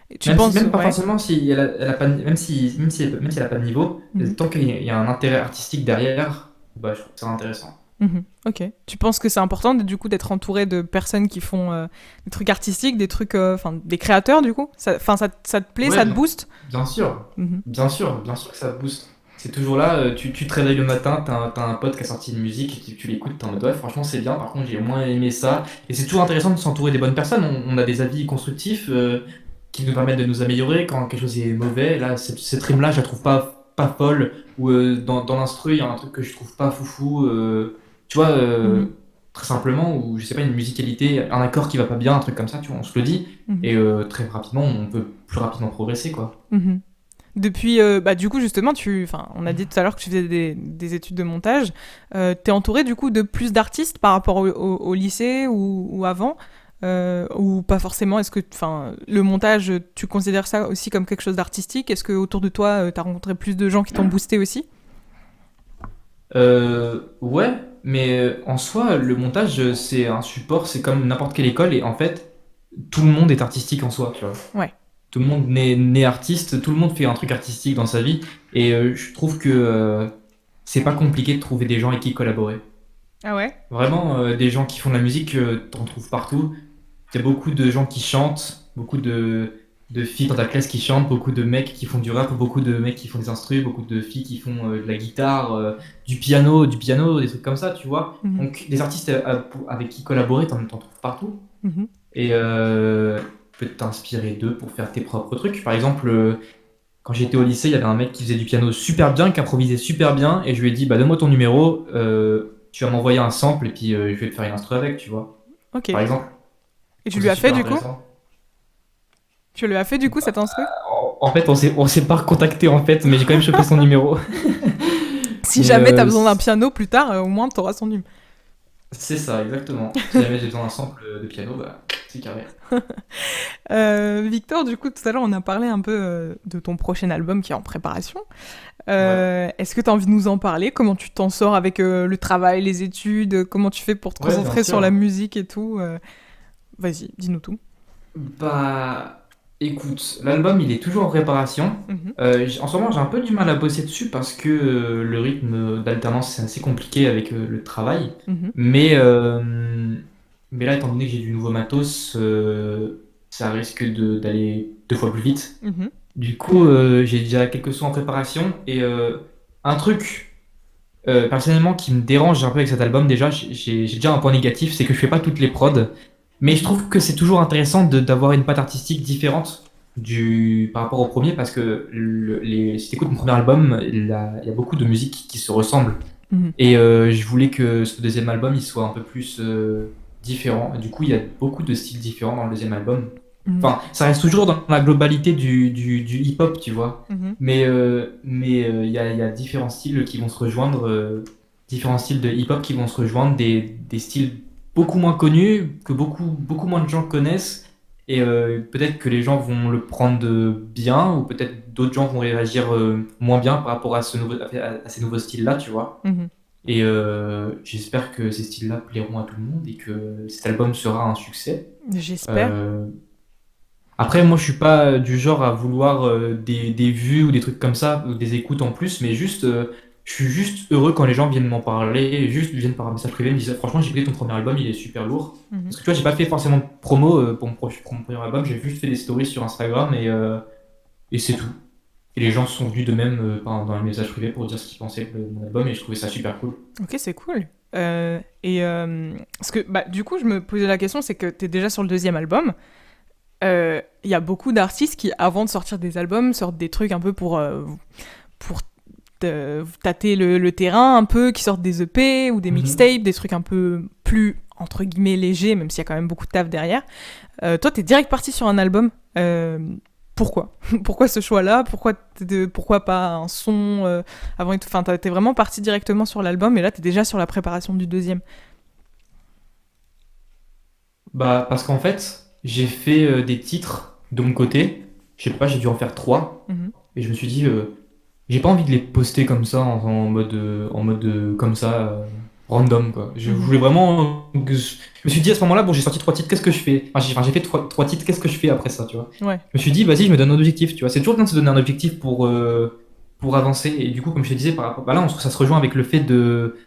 Et tu penses, Même pas ouais. forcément si elle a pas, même si elle a pas de niveau, Mhm. tant qu'il y a un intérêt artistique derrière, je trouve ça intéressant. Mhm. Ok. Tu penses que c'est important du coup d'être entouré de personnes qui font des trucs artistiques, des trucs, enfin des créateurs du coup? Ça te plaît, Ouais, ça te booste? bien sûr, Mhm. bien sûr que ça booste. C'est toujours là, tu te réveilles le matin, t'as un pote qui a sorti une musique, et tu l'écoutes, t'es en mode ouais, franchement c'est bien, par contre j'ai moins aimé ça. Et c'est toujours intéressant de s'entourer des bonnes personnes, on a des avis constructifs qui nous permettent de nous améliorer quand quelque chose est mauvais. Là, cette rime-là, je la trouve pas folle, ou dans l'instru, il y a un truc que je trouve pas foufou, tu vois, Mhm. très simplement, ou je sais pas, une musicalité, un accord qui va pas bien, un truc comme ça, tu vois, on se le dit, Mhm. et très rapidement, on peut plus rapidement progresser, quoi. Mhm. Depuis, du coup, justement, on a dit tout à l'heure que tu faisais des études de montage. T'es entouré, du coup, de plus d'artistes par rapport au lycée ou avant ou pas forcément? Est-ce que, enfin, le montage, tu considères ça aussi comme quelque chose d'artistique? Est-ce que autour de toi, t'as rencontré plus de gens qui t'ont boosté aussi? Ouais, mais en soi, le montage, c'est un support, c'est comme n'importe quelle école, et en fait, tout le monde est artistique en soi, tu vois. Ouais. Tout le monde naît artiste, tout le monde fait un truc artistique dans sa vie, et je trouve que c'est pas compliqué de trouver des gens avec qui collaborer. Ah ouais? Vraiment, des gens qui font de la musique, t'en trouves partout. Il y a beaucoup de gens qui chantent, beaucoup de filles dans ta classe qui chantent, beaucoup de mecs qui font du rap, beaucoup de mecs qui font des instrus, beaucoup de filles qui font de la guitare, du piano, des trucs comme ça, tu vois. Mhm. Donc des artistes avec qui collaborer, t'en trouves partout. Mhm. Et tu peux t'inspirer d'eux pour faire tes propres trucs. Par exemple, quand j'étais au lycée, il y avait un mec qui faisait du piano super bien, qui improvisait super bien, et je lui ai dit, bah donne-moi ton numéro, tu vas m'envoyer un sample, et puis je vais te faire une instru avec, tu vois. Ok. Par exemple, Et je tu trouve lui ça as fait, super du coup? intéressant. Tu lui as fait, du coup, cet instru? En fait, on s'est pas recontacté en fait, mais j'ai quand même chopé son numéro. Si Mais jamais t'as besoin d'un piano plus tard, au moins t'auras son numéro. c'est ça, exactement. Si jamais j'ai besoin d'un sample de piano, c'est carré. Victor, du coup, tout à l'heure, on a parlé un peu de ton prochain album qui est en préparation. Ouais, Est-ce que tu as envie de nous en parler? Comment tu t'en sors avec le travail, les études? Comment tu fais pour te ouais, bien concentrer sur la sûr. musique et tout? Vas-y, dis-nous tout. Écoute, l'album il est toujours en préparation. Mhm. En ce moment, j'ai un peu du mal à bosser dessus parce que le rythme d'alternance c'est assez compliqué avec le travail. Mhm. Mais, euh, mais là, étant donné que j'ai du nouveau matos, ça risque d'aller deux fois plus vite. Mhm. Du coup, j'ai déjà quelques sons en préparation et un truc personnellement qui me dérange un peu avec cet album déjà, j'ai déjà un point négatif, c'est que je fais pas toutes les prods, mais je trouve que c'est toujours intéressant d'avoir une patte artistique différente par rapport au premier parce que si t'écoutes mon premier album, il y a beaucoup de musiques qui se ressemblent. Mhm. Et je voulais que ce deuxième album, il soit un peu plus différent. Et du coup, il y a beaucoup de styles différents dans le deuxième album. Mhm. Enfin, ça reste toujours dans la globalité du hip-hop, tu vois. Mhm. Il y a différents styles qui vont se rejoindre, différents styles de hip-hop qui vont se rejoindre, des styles beaucoup moins connus, que beaucoup moins de gens connaissent. Et peut-être que les gens vont le prendre bien, ou peut-être d'autres gens vont réagir moins bien par rapport à ces nouveaux styles-là, tu vois. Mhm. Et j'espère que ces styles-là plairont à tout le monde et que cet album sera un succès. J'espère. Euh, Après, moi, je suis pas du genre à vouloir des vues ou des trucs comme ça, ou des écoutes en plus, mais juste, je suis juste heureux quand les gens viennent m'en parler, juste viennent par un message privé, me disent franchement, j'ai écouté ton premier album, il est super lourd. Mhm. Parce que tu vois, j'ai pas fait forcément de promo pour mon premier album, j'ai juste fait des stories sur Instagram et c'est tout. Et les gens sont venus de même dans les messages privés pour dire ce qu'ils pensaient de mon album et je trouvais ça super cool. Ok, c'est cool. Parce que bah, du coup, je me posais la question, c'est que tu es déjà sur le deuxième album. Il y a beaucoup d'artistes qui, avant de sortir des albums, sortent des trucs un peu pour tâter le terrain, un peu, qui sortent des EP ou des Mhm. mixtapes, des trucs un peu plus, entre guillemets, légers, même s'il y a quand même beaucoup de taf derrière. Toi, t'es direct parti sur un album. Pourquoi Pourquoi ce choix-là pourquoi pas un son avant et tout. Enfin, t'es vraiment parti directement sur l'album et là, t'es déjà sur la préparation du deuxième. Bah, parce qu'en fait, j'ai fait des titres de mon côté. Je sais pas, j'ai dû en faire trois. Mhm. Et je me suis dit, j'ai pas envie de les poster comme ça, en mode comme ça, random, quoi. Je Mhm. voulais vraiment. Je me suis dit à ce moment-là, bon, j'ai sorti trois titres, qu'est-ce que je fais? Enfin, j'ai fait trois titres, qu'est-ce que je fais après ça, tu vois? Ouais. Je me suis dit, vas-y, je me donne un objectif, tu vois. C'est toujours bien de se donner un objectif pour avancer. Et du coup, comme je te disais, par rapport. Bah là, ça se rejoint avec le fait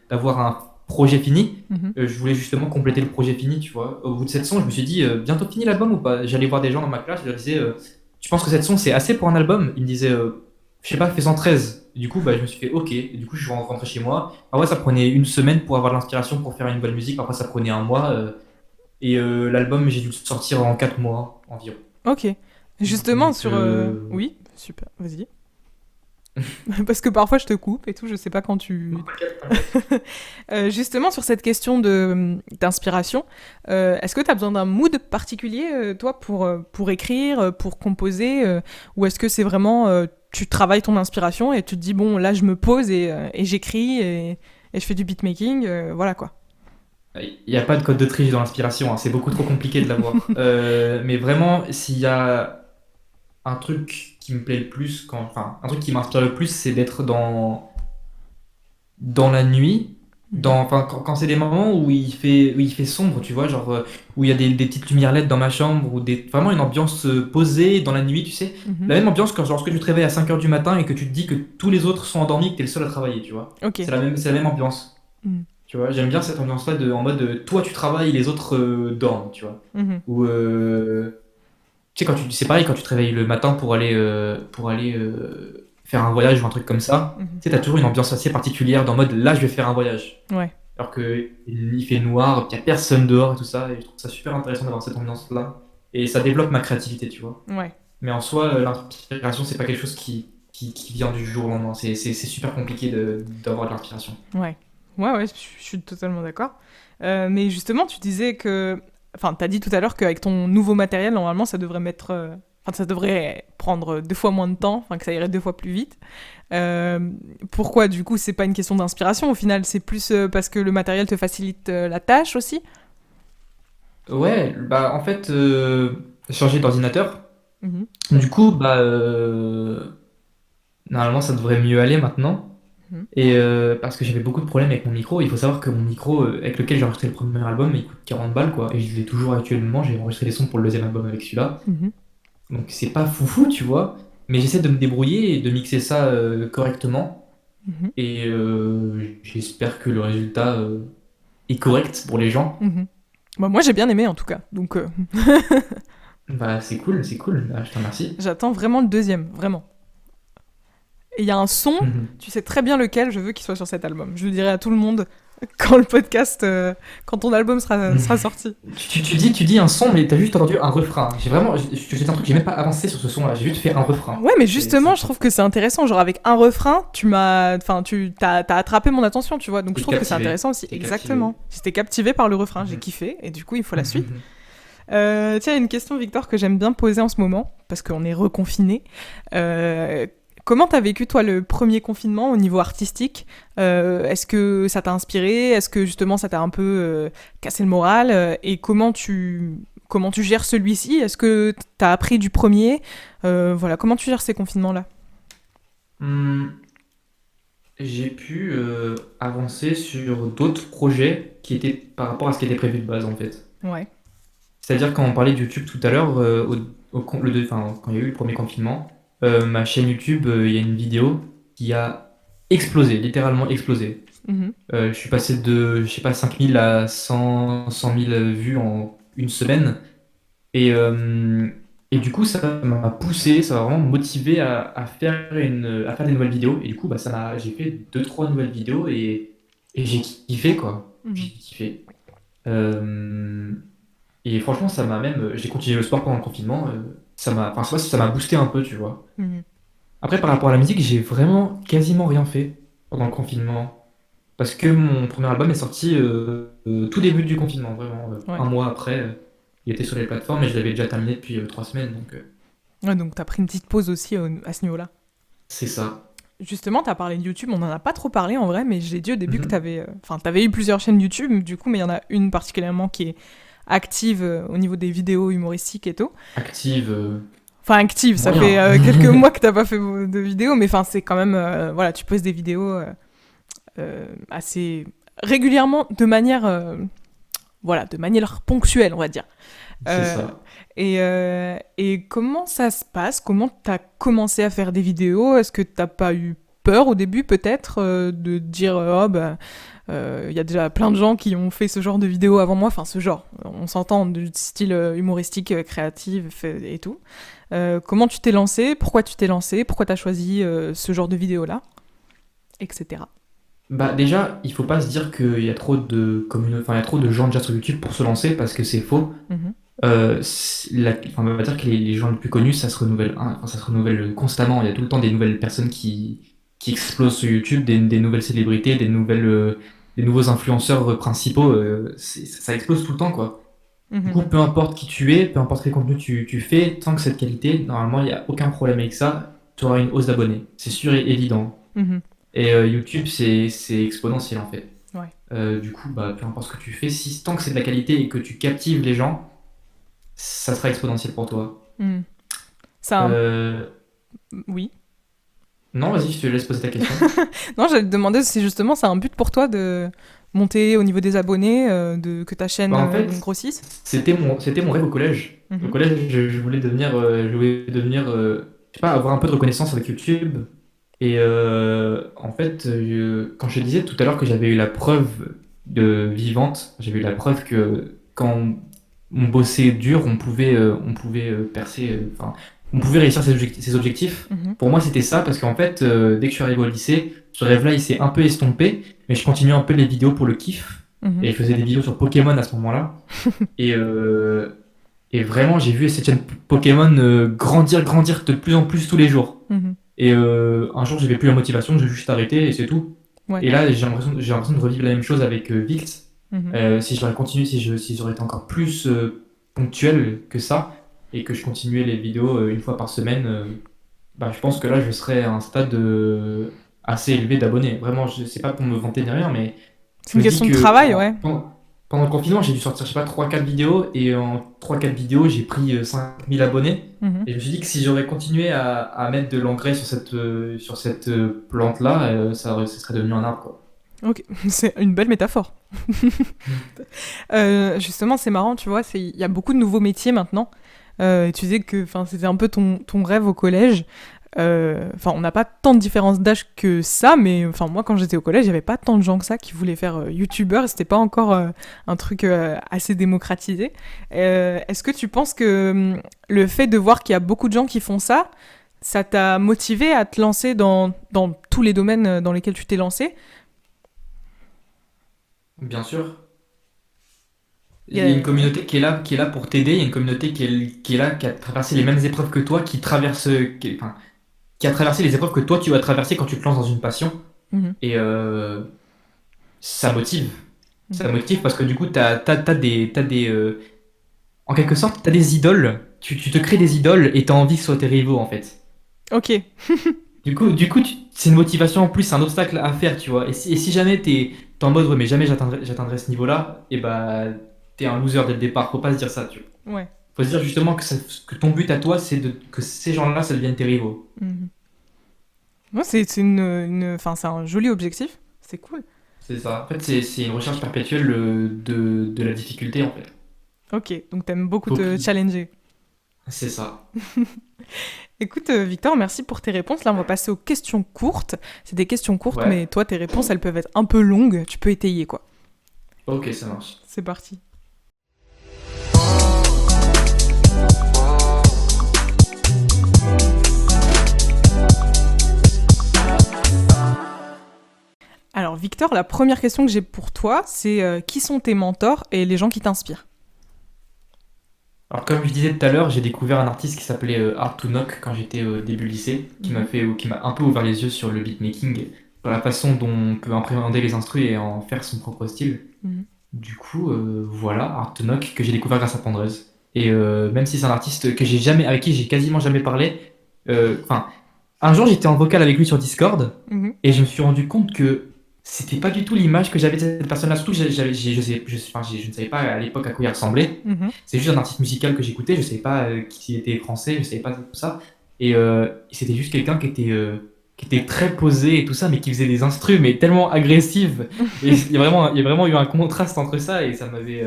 d'avoir un projet fini. Mhm. Je voulais justement compléter le projet fini, tu vois. Au bout de cette son, je me suis dit, bientôt fini l'album ou pas? J'allais voir des gens dans ma classe, je leur disais, tu penses que cette son c'est assez pour un album? Ils me disaient, je sais pas, fais 113. Et du coup, bah, je me suis fait, ok. Et du coup, je suis rentré chez moi. Après, ça prenait une semaine pour avoir l'inspiration pour faire une nouvelle musique. Après, ça prenait un mois. L'album, j'ai dû le sortir en 4 mois environ. Ok. Justement, Donc, sur. Oui, super, vas-y. Parce que parfois je te coupe et tout, je sais pas quand tu. Justement, sur cette question d'inspiration, est-ce que tu as besoin d'un mood particulier, toi, pour écrire, pour composer ou est-ce que c'est vraiment. Tu travailles ton inspiration et tu te dis, bon, là, je me pose et j'écris et je fais du beatmaking, voilà quoi. il n'y a pas de code de triche dans l'inspiration, hein, c'est beaucoup trop compliqué de l'avoir. Mais vraiment, s'il y a un truc qui me plaît le plus, enfin, un truc qui m'inspire le plus, c'est d'être dans la nuit, Mhm. enfin, quand c'est des moments où il fait sombre, tu vois, genre où il y a des petites lumières LED dans ma chambre, ou vraiment une ambiance posée dans la nuit, tu sais. Mhm. La même ambiance que lorsque tu te réveilles à 5 heures du matin et que tu te dis que tous les autres sont endormis et que tu es le seul à travailler, tu vois. Ok. C'est la même ambiance. Mhm. Tu vois, j'aime bien cette ambiance-là en mode toi tu travailles, les autres dorment, tu vois. Mhm. Ou tu sais, c'est pareil quand tu te réveilles le matin pour aller faire un voyage ou un truc comme ça. Mhm. Tu sais, t'as toujours une ambiance assez particulière dans mode là je vais faire un voyage. Ouais. Alors que il fait noir, qu'il n'y a personne dehors et tout ça. Et je trouve ça super intéressant d'avoir cette ambiance-là. Et ça développe ma créativité, tu vois. Ouais. Mais en soi, l'inspiration, c'est pas quelque chose qui vient du jour au lendemain. C'est super compliqué d'avoir de l'inspiration. Ouais. Ouais, je suis totalement d'accord. Mais justement, tu disais que. Enfin, t'as dit tout à l'heure qu'avec ton nouveau matériel, normalement, ça devrait mettre. Enfin, ça devrait prendre 2 fois moins de temps, enfin, que ça irait 2 fois plus vite. Pourquoi, du coup, c'est pas une question d'inspiration au final, c'est plus parce que le matériel te facilite la tâche aussi. Ouais, bah en fait, changer d'ordinateur. Mhm. Du coup, bah normalement ça devrait mieux aller maintenant. Mhm. Et parce que j'avais beaucoup de problèmes avec mon micro. Il faut savoir que mon micro avec lequel j'ai enregistré le premier album, il coûte 40 balles quoi. Et je l'ai toujours actuellement. J'ai enregistré des sons pour le deuxième album avec celui-là. Mhm. Donc c'est pas foufou, tu vois. Mais j'essaie de me débrouiller et de mixer ça correctement. Mhm. Et j'espère que le résultat est correct pour les gens. Mhm. Bah, moi, j'ai bien aimé en tout cas, donc Bah c'est cool, c'est cool. Ah, je te remercie. j'attends vraiment le deuxième, vraiment. Et il y a un son, tu sais très bien lequel je veux qu'il soit sur cet album. Je le dirai à tout le monde. quand le podcast, quand ton album sera sorti. Tu dis un son, mais t'as juste entendu un refrain. J'ai vraiment, c'est un truc, j'ai même pas avancé sur ce son-là. J'ai juste fait un refrain. Ouais, mais justement, je trouve que c'est intéressant. Genre, avec un refrain, t'as attrapé mon attention, tu vois. Donc, je trouve que c'est intéressant aussi. Exactement. J'étais captivé par le refrain, j'ai kiffé. Et du coup, il faut la suite. Tiens, une question, Victor, que j'aime bien poser en ce moment, parce qu'on est reconfiné. Comment t'as vécu, toi, le premier confinement au niveau artistique ? Est-ce que ça t'a inspiré ? Est-ce que, justement, ça t'a un peu cassé le moral ? Et comment tu gères celui-ci ? Est-ce que t'as appris du premier ? Voilà, comment tu gères ces confinements-là ? Hum, j'ai pu avancer sur d'autres projets qui étaient par rapport à ce qui était prévu de base, en fait. Ouais. C'est-à-dire, quand on parlait de YouTube tout à l'heure, quand il y a eu le premier confinement, ma chaîne YouTube, il y a une vidéo qui a explosé, littéralement explosé. Mhm. Je suis passé de, je sais pas, 5 000 à 100 000 vues en une semaine. Et, euh, et du coup, ça m'a poussé, ça m'a vraiment motivé à faire des nouvelles vidéos. Et du coup, j'ai fait deux, trois nouvelles vidéos et j'ai kiffé, quoi. Mhm. J'ai kiffé. Euh, et franchement, j'ai continué le sport pendant le confinement. Enfin, je sais pas si ça m'a boosté un peu, tu vois. Mhm. Après, par rapport à la musique, j'ai vraiment quasiment rien fait pendant le confinement. Parce que mon premier album est sorti tout début du confinement, vraiment. Ouais. Un mois après, il était sur les plateformes et je l'avais déjà terminé depuis 3 semaines. Donc, Ouais, donc t'as pris une petite pause aussi à ce niveau-là. c'est ça. Justement, t'as parlé de YouTube, on en a pas trop parlé en vrai, mais j'ai dit au début que Mhm. t'avais eu plusieurs chaînes YouTube, du coup, mais il y en a une particulièrement qui est active au niveau des vidéos humoristiques et tout. Active, Enfin, active, ça moyen. fait quelques mois que t'as pas fait de vidéos, mais enfin, c'est quand même, voilà, tu postes des vidéos assez régulièrement, de manière ponctuelle, on va dire. C'est Euh, ça. et comment ça se passe ? Comment t'as commencé à faire des vidéos ? Est-ce que t'as pas eu peur au début, peut-être, de dire oh bah il y a déjà plein de gens qui ont fait ce genre de vidéos avant moi, enfin ce genre, on s'entend, du style humoristique, créatif et tout. Comment tu t'es lancé ? Pourquoi tu t'es lancé ? Pourquoi t'as choisi ce genre de vidéo-là ? Etc. Bah déjà, il faut pas se dire qu'il y a trop de enfin, il y a trop de gens déjà sur YouTube pour se lancer parce que c'est faux. Mhm. On va dire que les gens les plus connus, ça se renouvelle, hein, enfin, ça se renouvelle constamment. Il y a tout le temps des nouvelles personnes qui explosent sur YouTube, des nouvelles célébrités, des nouveaux influenceurs principaux. Ça explose tout le temps, quoi. Du Mhm. coup, peu importe qui tu es, peu importe quel contenu tu fais, tant que c'est de qualité, normalement, il n'y a aucun problème avec ça. Tu auras une hausse d'abonnés. C'est sûr et évident. Mhm. Et YouTube, c'est exponentiel, en fait. Ouais. Du coup, peu importe ce que tu fais, si tant que c'est de la qualité et que tu captives les gens, ça sera exponentiel pour toi. Mhm. Ça, Euh, oui. Non, vas-y, je te laisse poser ta question. Non, j'allais te demander si justement c'est un but pour toi de monter au niveau des abonnés, que ta chaîne En fait, grossisse. c'était mon rêve au collège. Au Mhm. collège, je sais pas, avoir un peu de reconnaissance avec YouTube. Et en fait, quand je disais tout à l'heure que j'avais eu la preuve vivante, j'avais eu la preuve que quand on bossait dur, on pouvait percer, enfin, on pouvait réussir ses objectifs. Mhm. Pour moi, c'était ça, parce qu'en fait, dès que je suis arrivé au lycée, ce rêve-là, il s'est un peu estompé, mais je continuais un peu les vidéos pour le kiff. Mhm. Et je faisais des vidéos sur Pokémon à ce moment-là. Et, euh, et vraiment, j'ai vu cette chaîne Pokémon grandir de plus en plus tous les jours. Mhm. Et un jour, j'avais plus la motivation, j'ai juste arrêté et c'est tout. Ouais. Et là, j'ai l'impression de revivre la même chose avec Vict. Mhm. Si j'aurais continué, si j'aurais été encore plus ponctuel que ça, et que je continuais les vidéos une fois par semaine, je pense que là, je serais à un stade assez élevé d'abonnés. Vraiment, c'est pas pour me vanter ni rien, mais C'est je une me dis question de que travail, ouais. pendant le confinement, j'ai dû sortir, je sais pas, 3 4 vidéos, et en 3 4 vidéos, j'ai pris 5000 abonnets. Mhm. Et je me suis dit que si j'aurais continué à mettre de l'engrais sur cette plante-là, ça serait devenu un arbre, quoi. Ok, c'est une belle métaphore. Justement, c'est marrant, tu vois, il y a beaucoup de nouveaux métiers maintenant. Et tu disais que c'était un peu ton rêve au collège. On n'a pas tant de différence d'âge que ça, mais moi, quand j'étais au collège, il n'y avait pas tant de gens que ça qui voulaient faire youtubeur, et c'était pas encore un truc assez démocratisé. Est-ce que tu penses que le fait de voir qu'il y a beaucoup de gens qui font ça, ça t'a motivé à te lancer dans tous les domaines dans lesquels tu t'es lancé ? Bien sûr. Il y Il y a une a- communauté qui est là pour t'aider. Il y a une communauté qui est là, qui a traversé les mêmes épreuves que toi, enfin, qui a traversé les épreuves que toi tu vas traverser quand tu te lances dans une passion. Mhm, Et ça motive. mhm. Ça motive parce que du coup, t'as des en quelque sorte, t'as des idoles. Tu te crées des idoles et t'as envie que ce soit tes rivaux en fait. Ok. C'est une motivation en plus, c'est un obstacle à faire, tu vois. Et si jamais t'es en mode, ouais, mais jamais j'atteindrai ce niveau-là, et bah, t'es un loser dès le départ. Faut pas se dire ça, tu vois. Ouais. Faut se dire justement que ton but à toi, que ces gens-là, ça devienne tes rivaux. Mhm. Ouais, c'est enfin, c'est un joli objectif. C'est cool. C'est ça. En fait, c'est une recherche perpétuelle de la difficulté, en fait. Ok, donc t'aimes beaucoup Faut te que- challenger. C'est ça. Écoute, Victor, merci pour tes réponses. Là, on va passer aux questions courtes. C'est des questions courtes, Ouais. mais toi, tes réponses, elles peuvent être un peu longues. Tu peux étayer, quoi. Ok, ça marche. C'est parti. Alors, Victor, la première question que j'ai pour toi, c'est qui sont tes mentors et les gens qui t'inspirent? Alors, comme je disais tout à l'heure, j'ai découvert un artiste qui s'appelait Art to Knock quand j'étais au début lycée, Mhm, qui m'a un peu ouvert les yeux sur le beatmaking, sur la façon dont on peut appréhender les instrus et en faire son propre style. mhm, Du coup, voilà, Art to Knock que j'ai découvert grâce à Pandreuse. Et même si c'est un artiste avec qui j'ai quasiment jamais parlé, enfin, un jour j'étais en vocal avec lui sur Discord mhm, et je me suis rendu compte que c'était pas du tout l'image que j'avais de cette personne-là. Surtout que je ne savais pas à l'époque à quoi il ressemblait. mhm. C'est juste un artiste musical que j'écoutais, je savais pas qui était français, je savais pas tout ça. Et c'était juste quelqu'un qui était très posé et tout ça, mais qui faisait des instrus, mais tellement agressives. Et il y a vraiment eu un contraste entre ça et ça m'avait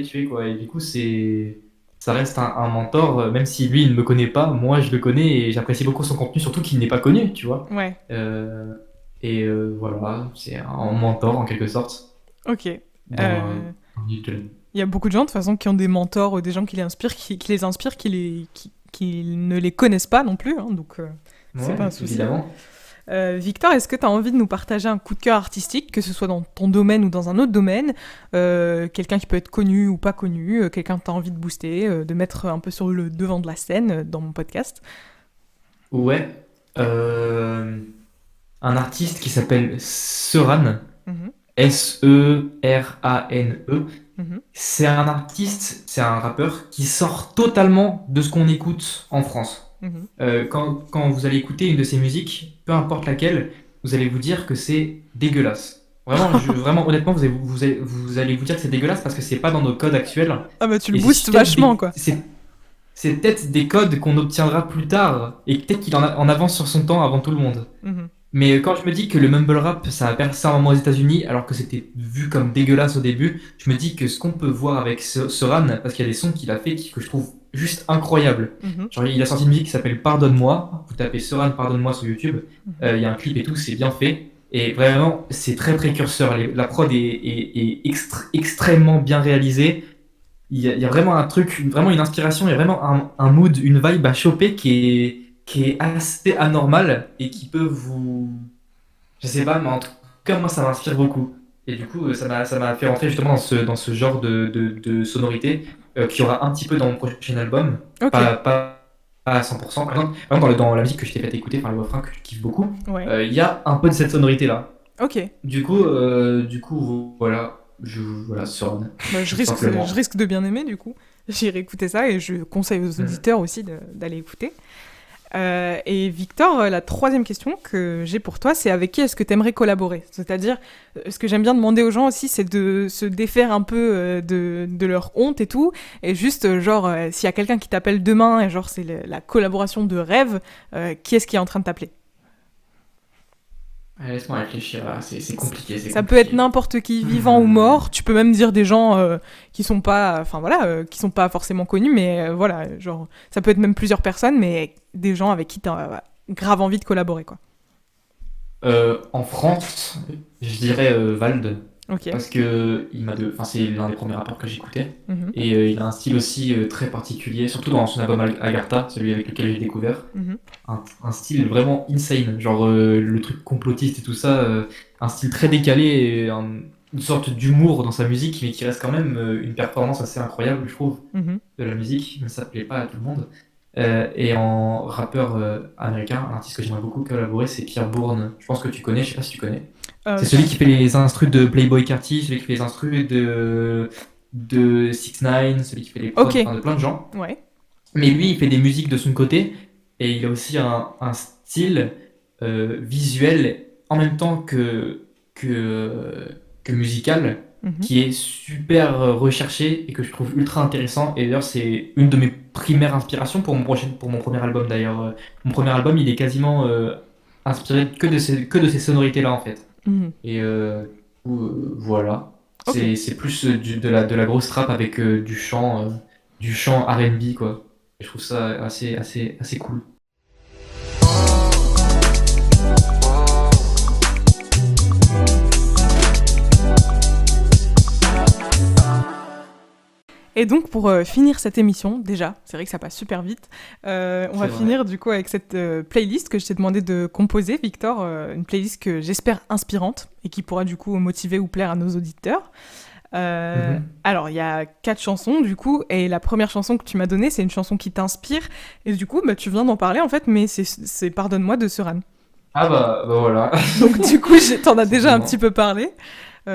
tué, quoi. Et du coup, ça reste un mentor, même si lui, il ne me connaît pas, moi, je le connais et j'apprécie beaucoup son contenu, surtout qu'il n'est pas connu, tu vois. Ouais, Euh, voilà, c'est un mentor en quelque sorte ok. dans le milieu de Il y a beaucoup de gens, de toute façon, qui ont des mentors ou des gens qui les inspirent, qui les inspirent, qui ne les connaissent pas non plus, hein, donc c'est pas Ouais, un souci. évidemment. Victor, est-ce que tu as envie de nous partager un coup de cœur artistique, que ce soit dans ton domaine ou dans un autre domaine, quelqu'un qui peut être connu ou pas connu, quelqu'un que tu as envie de booster, de mettre un peu sur le devant de la scène dans mon podcast? Ouais. Euh, un artiste qui s'appelle Seran, Mhm, Serane. mhm, C'est un rappeur qui sort totalement de ce qu'on écoute en France. mhm. Quand vous allez écouter une de ses musiques, peu importe laquelle, vous allez vous dire que c'est dégueulasse. Vraiment, vraiment honnêtement, vous allez vous dire que c'est dégueulasse parce que c'est pas dans nos codes actuels. Ah bah tu le Et boostes vachement, quoi. c'est peut-être des codes qu'on obtiendra plus tard et peut-être en avance sur son temps avant tout le monde. Mhm, Mais quand je me dis que le mumble rap, ça a percé un moment aux États-Unis, alors que c'était vu comme dégueulasse au début, je me dis que ce qu'on peut voir avec Soran, parce qu'il y a des sons qu'il a fait que je trouve juste incroyables. mhm, Genre, il a sorti une musique qui s'appelle Pardonne-moi. Vous tapez Soran Pardonne-moi sur YouTube. mhm. Il y a un clip et tout, c'est bien fait. Et vraiment, c'est très précurseur. La prod est extrêmement bien réalisée. Il y a vraiment un truc, vraiment une inspiration, il y a vraiment un mood, une vibe à choper qui est assez anormal et qui peut vous. Je sais pas, mais en tout cas, moi, ça m'inspire beaucoup. Et du coup, ça m'a fait rentrer justement dans ce genre de sonorité qu'il y aura un petit peu dans mon prochain album. Ok, Pas à 100%. Par exemple, dans la musique que je t'ai fait écouter, enfin, le refrain que je kiffe beaucoup, ouais, il y a un peu de cette sonorité-là. ok. Du coup, voilà. Voilà, Soran, Bah, tout simplement. je risque de bien aimer, du coup. J'irai écouter ça et je conseille aux Mm. auditeurs aussi d'aller écouter. Et Victor, la troisième question que j'ai pour toi, c'est avec qui est-ce que tu aimerais collaborer? C'est-à-dire, ce que j'aime bien demander aux gens aussi, c'est de se défaire un peu de leur honte et tout. Et juste, genre, s'il y a quelqu'un qui t'appelle demain, et genre, c'est la collaboration de rêve, qui est-ce qui est en train de t'appeler? Laisse-moi réfléchir, là. C'est compliqué, c'est Ça peut être compliqué. n'importe qui, vivant ou Hmm. mort. Tu peux même dire des gens qui sont pas, enfin voilà, qui sont pas forcément connus, mais voilà, genre, ça peut être même plusieurs personnes, mais des gens avec qui t'as grave envie de collaborer, quoi. En France, je dirais Vald. Ok. parce que enfin, c'est l'un des premiers rappeurs que j'écoutais. Mhm, Et il a un style aussi très particulier, surtout dans son album Agartha, celui avec lequel j'ai découvert. mhm, Un style vraiment insane, genre le truc complotiste et tout ça, un style très décalé et une sorte d'humour dans sa musique, mais qui reste quand même une performance assez incroyable, je trouve, mhm. de la musique, mais ça plaît pas à tout le monde. Et en rappeur américain, un artiste que j'aimerais beaucoup collaborer, c'est Pierre Bourne. Je pense que tu connais, je sais pas si tu connais. C'est celui qui fait les instrus de Playboi Carti, celui qui fait les instrus de 6ix9ine, celui qui fait les prods, Ok. enfin de plein de gens. Ouais. Mais lui, il fait des musiques de son côté et il a aussi un style visuel en même temps que musical Mhm, qui est super recherché et que je trouve ultra intéressant. Et d'ailleurs, c'est une de mes primaires inspirations pour mon premier album d'ailleurs. Mon premier album, il est quasiment inspiré que de ces sonorités-là en fait. mhm. Et voilà. Ok. C'est plus de la grosse trap avec du chant R&B, quoi. Et je trouve ça assez cool. Et donc pour finir cette émission, déjà, c'est vrai que ça passe super vite, on C'est va vrai. finir du coup avec cette playlist que je t'ai demandé de composer, Victor, une playlist que j'espère inspirante et qui pourra du coup motiver ou plaire à nos auditeurs. Mhm. Alors il y a 4 chansons du coup, et la première chanson que tu m'as donnée, c'est une chanson qui t'inspire, et du coup bah, tu viens d'en parler en fait, mais c'est Pardonne-moi de Seran. Ah bah voilà. Donc du coup t'en as déjà un petit Simplement. peu parlé. Je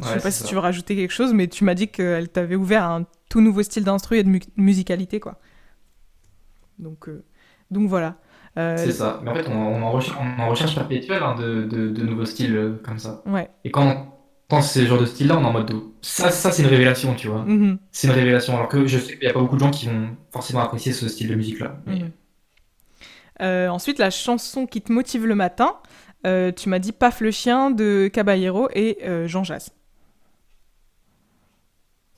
sais Ouais, pas c'est si tu veux ça. rajouter quelque chose, mais tu m'as dit qu'elle t'avait ouvert à un tout nouveau style d'instru et de musicalité, quoi. Donc, euh, donc voilà. C'est Euh, ça. Mais en fait, on en recherche perpétuelle hein, de nouveaux styles comme ça. ouais. Et quand on pense ces genres de styles-là, on est en mode ça c'est une révélation, tu vois. Mhm, C'est une révélation. Alors que je sais qu'il n'y a pas beaucoup de gens qui vont forcément apprécier ce style de musique-là. Mais mhm. Ensuite, la chanson qui te motive le matin, tu m'as dit Paf le chien de Caballero et Jean Jass.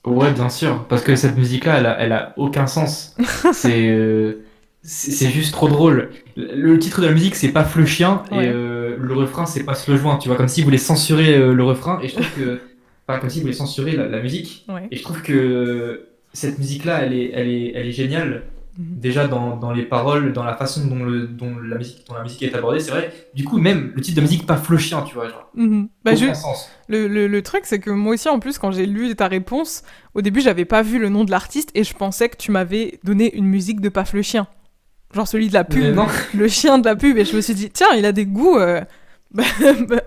ouais, bien sûr, parce que cette musique-là, elle a aucun sens. C'est c'est juste trop drôle. Le titre de la musique, c'est Paf le chien, et Ouais, le refrain, c'est Passe le joint, tu vois, comme s'ils voulaient censurer le refrain, et je trouve que. Enfin, comme s'ils voulaient censurer la musique, ouais. et je trouve que cette musique-là, elle est géniale, Mhm. déjà dans les paroles, dans la façon dont la musique est abordée, c'est vrai. Du coup, même le titre de musique, Paf le chien, tu vois, genre, Mhm. Bah, aucun sens. le truc, c'est que moi aussi, en plus, quand j'ai lu ta réponse, au début, j'avais pas vu le nom de l'artiste et je pensais que tu m'avais donné une musique de Paf le chien. Genre celui de la pub, Non. le chien de la pub, et je me suis dit, tiens, il a des goûts bah,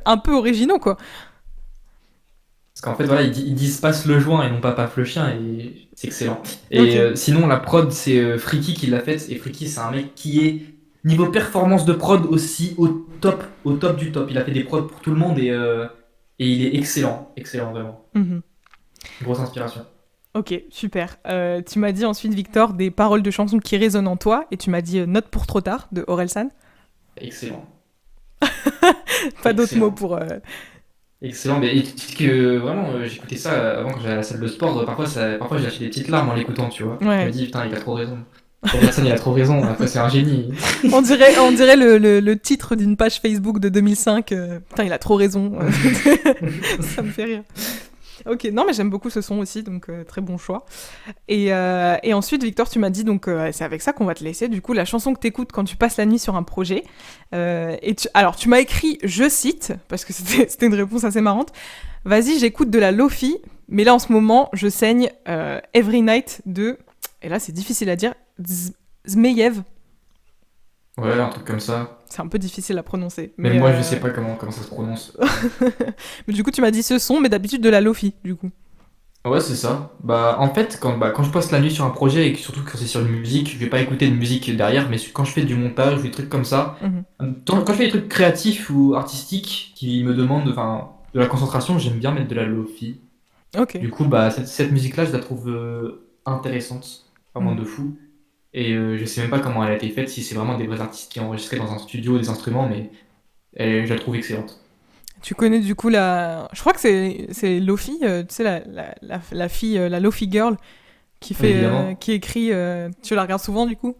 un peu originaux, quoi. Parce qu'en fait, voilà, ils disent passe le joint et non pas paf le chien, et c'est excellent. Et Ok. sinon, la prod, c'est Freaky qui l'a faite, et Freaky, c'est un mec qui est, niveau performance de prod, aussi au top du top. Il a fait des prods pour tout le monde, et il est excellent, excellent, vraiment. Mhm. Grosse inspiration. Ok, super. Tu m'as dit ensuite, Victor, des paroles de chansons qui résonnent en toi, et tu m'as dit Note pour trop tard de Orelsan. Excellent, Pas d'autres mots excellent. pour. Excellent, mais et tu sais que vraiment, j'écoutais ça avant quand j'allais à la salle de sport, parfois j'ai lâché des petites larmes en l'écoutant, tu vois. Je me Ouais. dis, putain, il a trop raison. Orelsan, il a trop raison, après c'est un génie. On dirait le titre d'une page Facebook de 2005. Putain, il a trop raison. Ça me fait rire. Ok, non, mais j'aime beaucoup ce son aussi, donc très bon choix. Et ensuite, Victor, tu m'as dit, donc c'est avec ça qu'on va te laisser, du coup, la chanson que t'écoutes quand tu passes la nuit sur un projet. Alors, tu m'as écrit, je cite, parce que c'était une réponse assez marrante, vas-y, j'écoute de la Lofi, mais là, en ce moment, je saigne Every Night de, et là, c'est difficile à dire, Zmeyev. Ouais, un truc comme ça. C'est un peu difficile à prononcer. Même moi, je sais pas comment ça se prononce. Mais du coup, tu m'as dit ce son, mais d'habitude de la Lofi, du coup. Ouais, c'est ça. Bah, en fait, quand je passe la nuit sur un projet et que surtout quand c'est sur une musique, je vais pas écouter de musique derrière, mais quand je fais du montage ou des trucs comme ça, Mhm. quand je fais des trucs créatifs ou artistiques qui me demandent enfin, de la concentration, j'aime bien mettre de la lofi. Ok. Du coup, bah, cette musique-là, je la trouve intéressante, vraiment Mhm. de fou. Et je sais même pas comment elle a été faite, si c'est vraiment des vrais artistes qui ont enregistré dans un studio des instruments, mais je la trouve excellente. Tu connais du coup la. Je crois que c'est Lofi, tu sais, la fille, la Lofi Girl, Évidemment. qui écrit. Tu la regardes souvent du coup.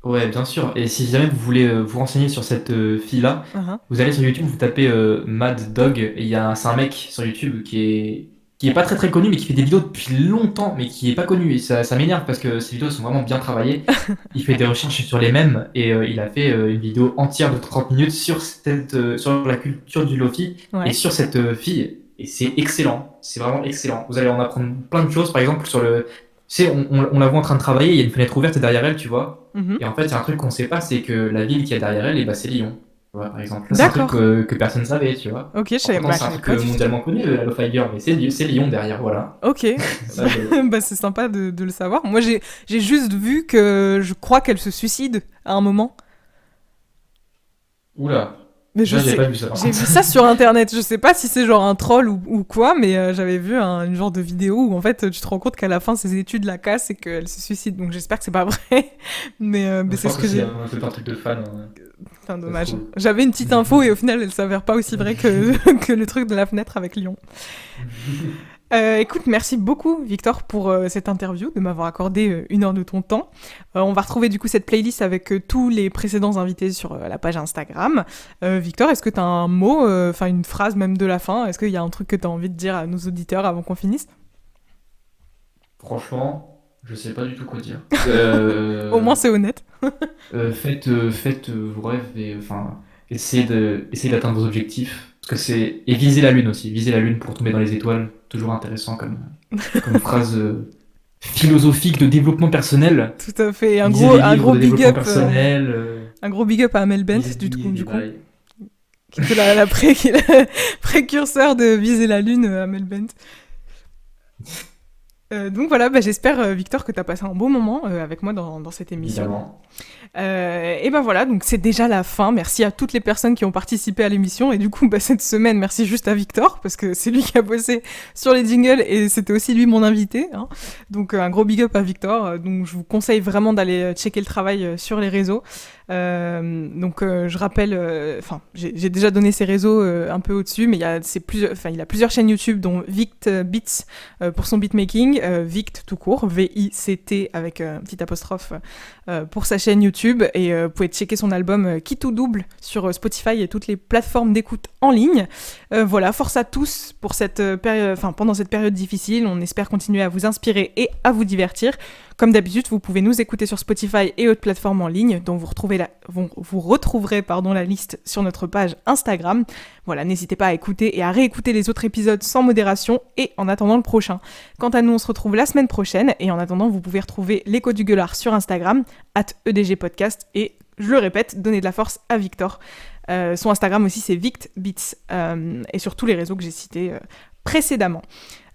Ouais, bien sûr. Et si jamais vous voulez vous renseigner sur cette fille-là, Uhum. vous allez sur YouTube, vous tapez Mad Dog, et c'est un mec sur YouTube qui est pas très très connu, mais qui fait des vidéos depuis longtemps, mais qui est pas connu. Et ça m'énerve parce que ses vidéos sont vraiment bien travaillées. Il fait des recherches sur les mèmes, et il a fait une vidéo entière de 30 minutes sur sur la culture du Lofi et Ouais. sur cette fille. Et c'est excellent. C'est vraiment excellent. Vous allez en apprendre plein de choses, par exemple sur le. Tu sais, on la voit en train de travailler, il y a une fenêtre ouverte derrière elle, tu vois. Mhm. Et en fait, il y a un truc qu'on sait pas, c'est que la ville qu'il y a derrière elle, c'est Lyon. Tu vois, par exemple. Là, c'est un truc D'accord. que personne savait, tu vois. Ok, Pourtant, je c'est un savais truc pas du tout. mondialement connu, la Love Fire, mais c'est Lyon derrière, voilà. Ok, Ça, bah, c'est sympa de le savoir. Moi, j'ai juste vu que je crois qu'elle se suicide à un moment. Oula, Mais je ça, j'ai sais, pas vu ça par j'ai contre. vu ça sur internet. Je sais pas si c'est genre un troll ou quoi, mais j'avais vu une genre de vidéo où en fait tu te rends compte qu'à la fin ses études la cassent et qu'elle se suicide. Donc j'espère que c'est pas vrai. Mais Je c'est pense ce que que j'ai. c'est un truc de fan. Enfin, Ça se dommage. trouve. J'avais une petite info et au final elle s'avère pas aussi vraie que, que le truc de la fenêtre avec Lyon. Écoute, merci beaucoup Victor pour cette interview, de m'avoir accordé 1 heure de ton temps. On va retrouver du coup cette playlist avec tous les précédents invités sur la page Instagram. Victor, est-ce que tu as un mot, enfin une phrase même de la fin? Est-ce qu'il y a un truc que tu as envie de dire à nos auditeurs avant qu'on finisse? Franchement, je sais pas du tout quoi dire. Au moins c'est honnête. Faites vos rêves et enfin, essayez d'atteindre vos objectifs. Parce que et visez la lune aussi. Visez la lune pour tomber dans les étoiles. Toujours intéressant comme phrase philosophique de développement personnel. Tout à fait. Lisez des Un livres gros de big développement up, personnel. un gros big up à Amel Bent Lisez du coup, des qui était qui est la précurseur de viser la lune, Amel Bent. Donc voilà, bah, j'espère Victor que tu as passé un beau moment avec moi dans cette émission. évidemment. Et ben voilà, donc c'est déjà la fin. Merci à toutes les personnes qui ont participé à l'émission. Et du coup, bah, cette semaine, merci juste à Victor, parce que c'est lui qui a bossé sur les jingles et c'était aussi lui mon invité. Hein. Donc un gros big up à Victor. Donc je vous conseille vraiment d'aller checker le travail sur les réseaux. Je rappelle, enfin, j'ai déjà donné ses réseaux un peu au-dessus, mais il a plusieurs chaînes YouTube, dont Vict Beats pour son beatmaking, Vict tout court, VICT avec petite apostrophe pour sa chaîne YouTube, et vous pouvez checker son album Qui tout double sur Spotify et toutes les plateformes d'écoute en ligne. Voilà, force à tous pour pendant cette période difficile. On espère continuer à vous inspirer et à vous divertir. Comme d'habitude, vous pouvez nous écouter sur Spotify et autres plateformes en ligne, dont vous retrouverez la liste sur notre page Instagram. Voilà, n'hésitez pas à écouter et à réécouter les autres épisodes sans modération et en attendant le prochain. Quant à nous, on se retrouve la semaine prochaine, et en attendant, vous pouvez retrouver l'Écho du Gueulard sur Instagram, @EDGpodcast, et je le répète, donnez de la force à Victor. Son Instagram aussi, c'est VictBeats, et sur tous les réseaux que j'ai cités précédemment.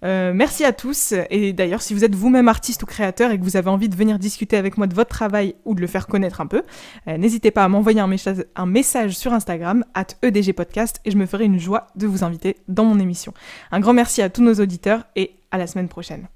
Merci à tous, et d'ailleurs si vous êtes vous-même artiste ou créateur et que vous avez envie de venir discuter avec moi de votre travail ou de le faire connaître un peu, n'hésitez pas à m'envoyer un message sur Instagram @EDGpodcast, et je me ferai une joie de vous inviter dans mon émission. Un grand merci à tous nos auditeurs et à la semaine prochaine.